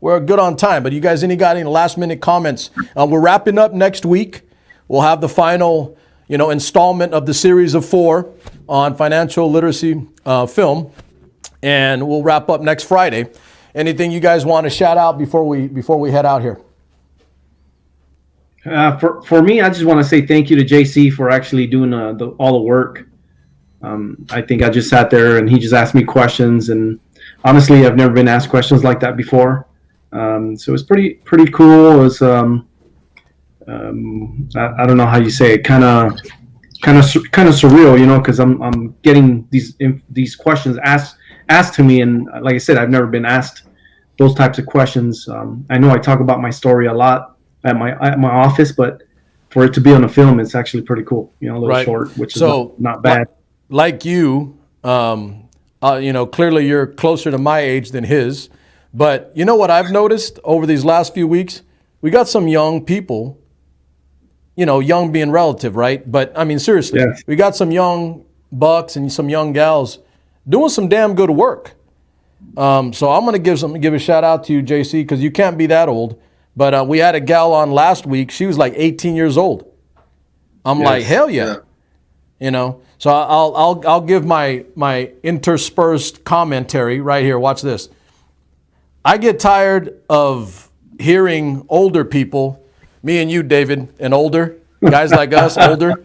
We're good on time, but you guys got any last minute comments? We're wrapping up next week. We'll have the final, installment of the series of 4 on financial literacy film, and we'll wrap up next Friday. Anything you guys want to shout out before we head out here? For me, I just want to say thank you to JC for actually doing all the work. I think I just sat there and he just asked me questions, and honestly, I've never been asked questions like that before. So it was pretty cool. It was I don't know how you say it, kind of surreal, because I'm getting these questions asked to me, and like I said, I've never been asked those types of questions. I know I talk about my story a lot at my office, but for it to be on a film, it's actually pretty cool. You know, a little Right. short, which is So, not bad. Like you, you know, clearly you're closer to my age than his. But you know what I've noticed over these last few weeks? We got some young people, you know, young being relative, right? But I mean, seriously, Yes. we got some young bucks and some young gals doing some damn good work. So I'm going to give a shout out to you, JC, because you can't be that old. But we had a gal on last week. She was like 18 years old. I'm like, hell yeah. You know, so I'll give my interspersed commentary right here. Watch this. I get tired of hearing older people, me and you, David, and older guys like us, older.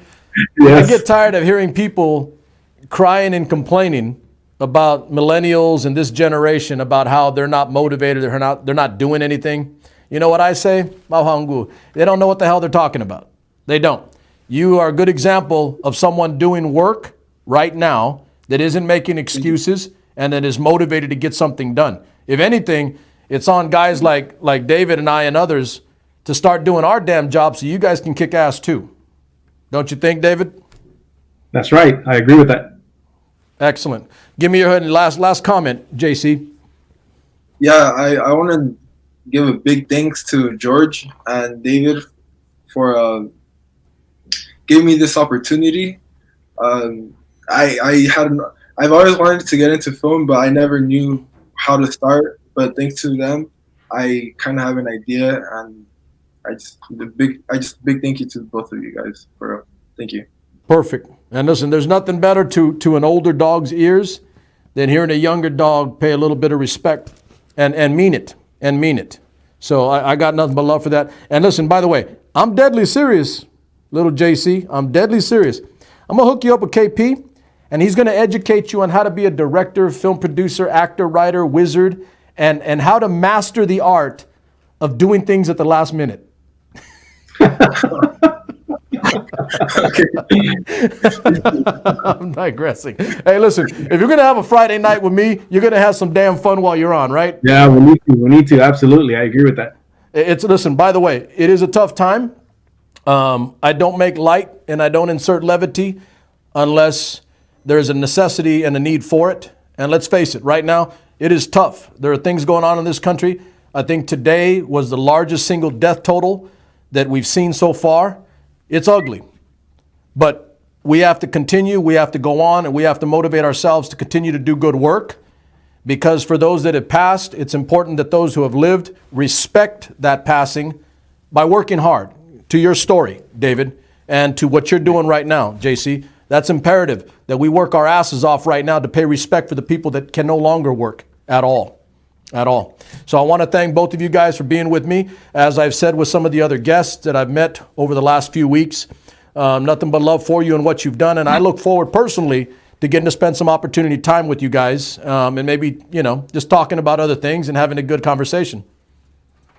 Yes. I get tired of hearing people crying and complaining about millennials and this generation about how they're not motivated, they're not doing anything. You know what I say? They don't know what the hell they're talking about. They don't. You are a good example of someone doing work right now that isn't making excuses and that is motivated to get something done. If anything, it's on guys like David and I and others to start doing our damn job so you guys can kick ass too. Don't you think, David? That's right. I agree with that. Excellent. Give me your last comment, JC. Yeah, I want to give a big thanks to George and David for giving me this opportunity. I've always wanted to get into film, but I never knew how to start. But thanks to them, I kind of have an idea, and big thank you to both of you guys for thank you. Perfect. And listen, there's nothing better to an older dog's ears than hearing a younger dog pay a little bit of respect and mean it. So I got nothing but love for that. And listen, by the way, I'm deadly serious, little JC. I'm deadly serious. I'm going to hook you up with KP, and he's going to educate you on how to be a director, film producer, actor, writer, wizard, and how to master the art of doing things at the last minute. I'm digressing. Hey, listen, if you're going to have a Friday night with me, you're going to have some damn fun while you're on, right? Yeah, we need to. Absolutely. I agree with that. Listen, by the way, it is a tough time. I don't make light and I don't insert levity unless there's a necessity and a need for it. And let's face it, right now, it is tough. There are things going on in this country. I think today was the largest single death total that we've seen so far. It's ugly. But we have to continue, we have to go on, and we have to motivate ourselves to continue to do good work. Because for those that have passed, it's important that those who have lived respect that passing by working hard. To your story, David, and to what you're doing right now, JC, that's imperative that we work our asses off right now to pay respect for the people that can no longer work at all. So I want to thank both of you guys for being with me. As I've said with some of the other guests that I've met over the last few weeks, nothing but love for you and what you've done. And I look forward personally to getting to spend some opportunity time with you guys and maybe, just talking about other things and having a good conversation.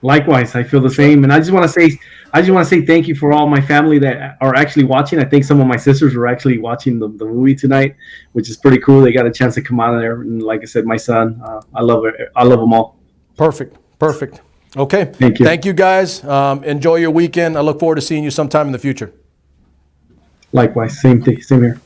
Likewise, I feel the same. And I just want to say thank you for all my family that are actually watching. I think some of my sisters were actually watching the movie tonight, which is pretty cool. They got a chance to come out of there. And like I said, my son, I love them all. Perfect. Okay. Thank you. Thank you guys. Enjoy your weekend. I look forward to seeing you sometime in the future. Likewise. Same thing. Same here.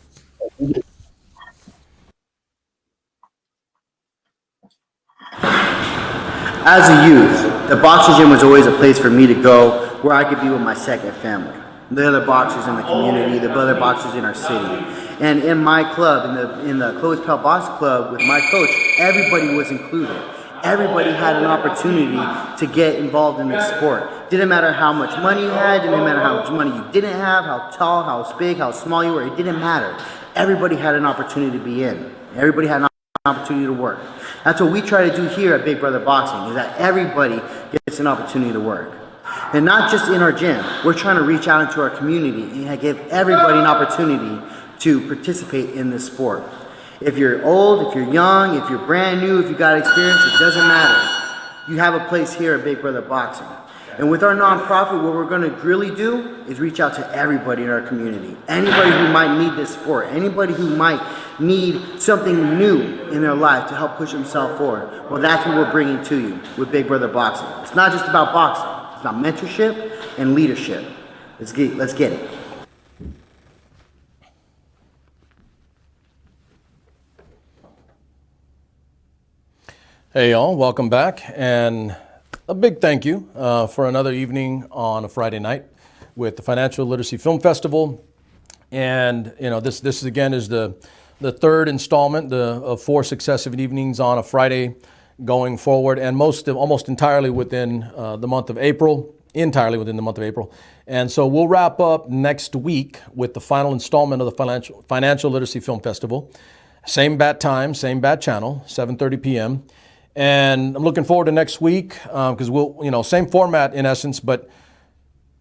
As a youth, the boxing gym was always a place for me to go where I could be with my second family. The other boxers in the community, the other boxers in our city. And in my club, in the Clovis Pell Box Club with my coach, everybody was included. Everybody had an opportunity to get involved in this sport. Didn't matter how much money you had, didn't matter how much money you didn't have, how tall, how big, how small you were, it didn't matter. Everybody had an opportunity to be in. Everybody had an opportunity to work. That's what we try to do here at Big Brother Boxing, is that everybody gets an opportunity to work. And not just in our gym, we're trying to reach out into our community and give everybody an opportunity to participate in this sport. If you're old, if you're young, if you're brand new, if you got experience, it doesn't matter. You have a place here at Big Brother Boxing. And with our nonprofit, what we're going to really do is reach out to everybody in our community. Anybody who might need this sport, anybody who might need something new in their life to help push themselves forward. Well, that's what we're bringing to you with Big Brother Boxing. It's not just about boxing. It's about mentorship and leadership. Let's get it. Hey y'all, welcome back, and a big thank you for another evening on a Friday night with the Financial Literacy Film Festival. And you know, this is again is the third installment of 4 successive evenings on a Friday going forward, and almost entirely within the month of April. And so we'll wrap up next week with the final installment of the Financial Literacy Film Festival. Same bat time, same bat channel, 7:30 p.m. And I'm looking forward to next week because we'll, same format in essence, but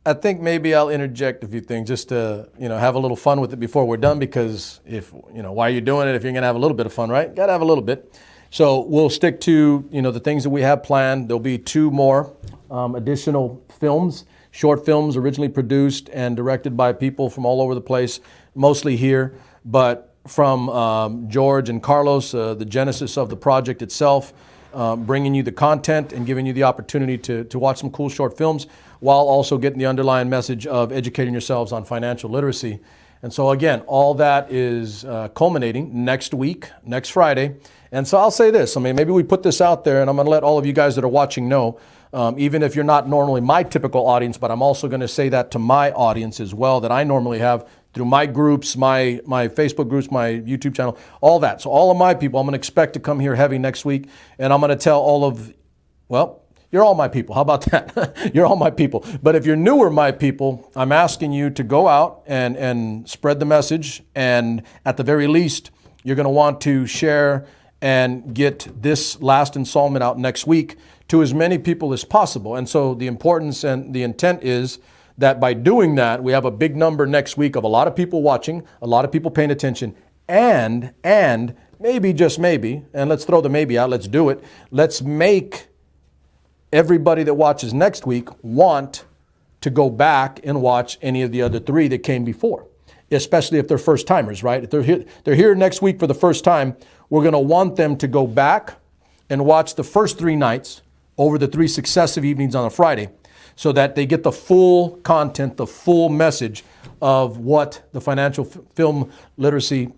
I think maybe I'll interject a few things just to, have a little fun with it before we're done, because why are you doing it if you're going to have a little bit of fun, right? Got to have a little bit. So we'll stick to, the things that we have planned. There'll be 2 more additional films, short films originally produced and directed by people from all over the place, mostly here, but from George and Carlos, the genesis of the project itself, bringing you the content and giving you the opportunity to watch some cool short films while also getting the underlying message of educating yourselves on financial literacy. And so again, all that is culminating next week, next Friday. And so I'll say this, maybe we put this out there, and I'm going to let all of you guys that are watching know, even if you're not normally my typical audience, but I'm also going to say that to my audience as well, that I normally have through my groups, my Facebook groups, my YouTube channel, all that. So all of my people, I'm going to expect to come here heavy next week, and I'm going to tell all of, you're all my people. How about that? You're all my people. But if you're newer my people, I'm asking you to go out and spread the message, and at the very least, you're going to want to share and get this last installment out next week to as many people as possible. And so the importance and the intent is that by doing that, we have a big number next week of a lot of people watching, a lot of people paying attention, and maybe, just maybe, and let's throw the maybe out, let's do it, let's make everybody that watches next week want to go back and watch any of the other 3 that came before, especially if they're first timers, right? If they're here next week for the first time, we're going to want them to go back and watch the first 3 nights over the 3 successive evenings on a Friday, so that they get the full content, the full message of what the Financial Literacy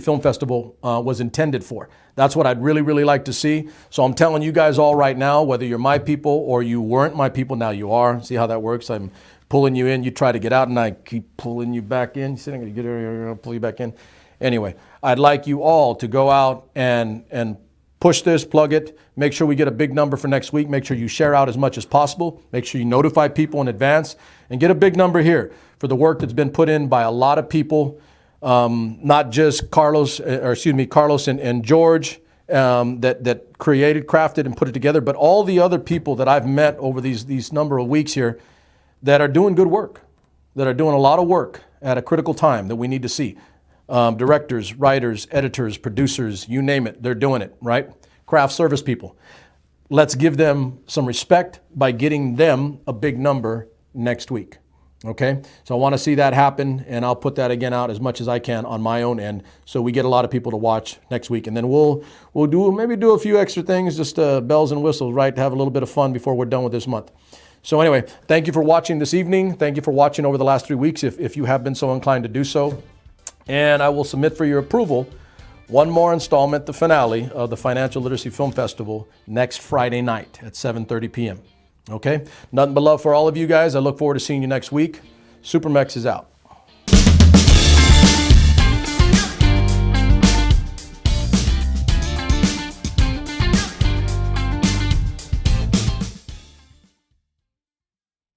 Film Festival was intended for. That's what I'd really, really like to see. So I'm telling you guys all right now, whether you're my people or you weren't my people, now you are. See how that works? I'm pulling you in, you try to get out, and I keep pulling you back in. You say, I'm going to get here, I'll pull you back in. Anyway, I'd like you all to go out and push this, plug it, make sure we get a big number for next week. Make sure you share out as much as possible. Make sure you notify people in advance and get a big number here for the work that's been put in by a lot of people, not just Carlos and George that created, crafted, and put it together, but all the other people that I've met over these number of weeks here that are doing good work, that are doing a lot of work at a critical time that we need to see. Directors, writers, editors, producers, you name it, they're doing it, right? Craft service people. Let's give them some respect by getting them a big number next week, okay? So I want to see that happen, and I'll put that again out as much as I can on my own end, so we get a lot of people to watch next week. And then we'll do a few extra things, just bells and whistles, right, to have a little bit of fun before we're done with this month. So anyway, thank you for watching this evening. Thank you for watching over the last 3 weeks, if you have been so inclined to do so. And I will submit for your approval one more installment, the finale of the Financial Literacy Film Festival next Friday night at 7:30 p.m. Okay? Nothing but love for all of you guys. I look forward to seeing you next week. Supermex is out.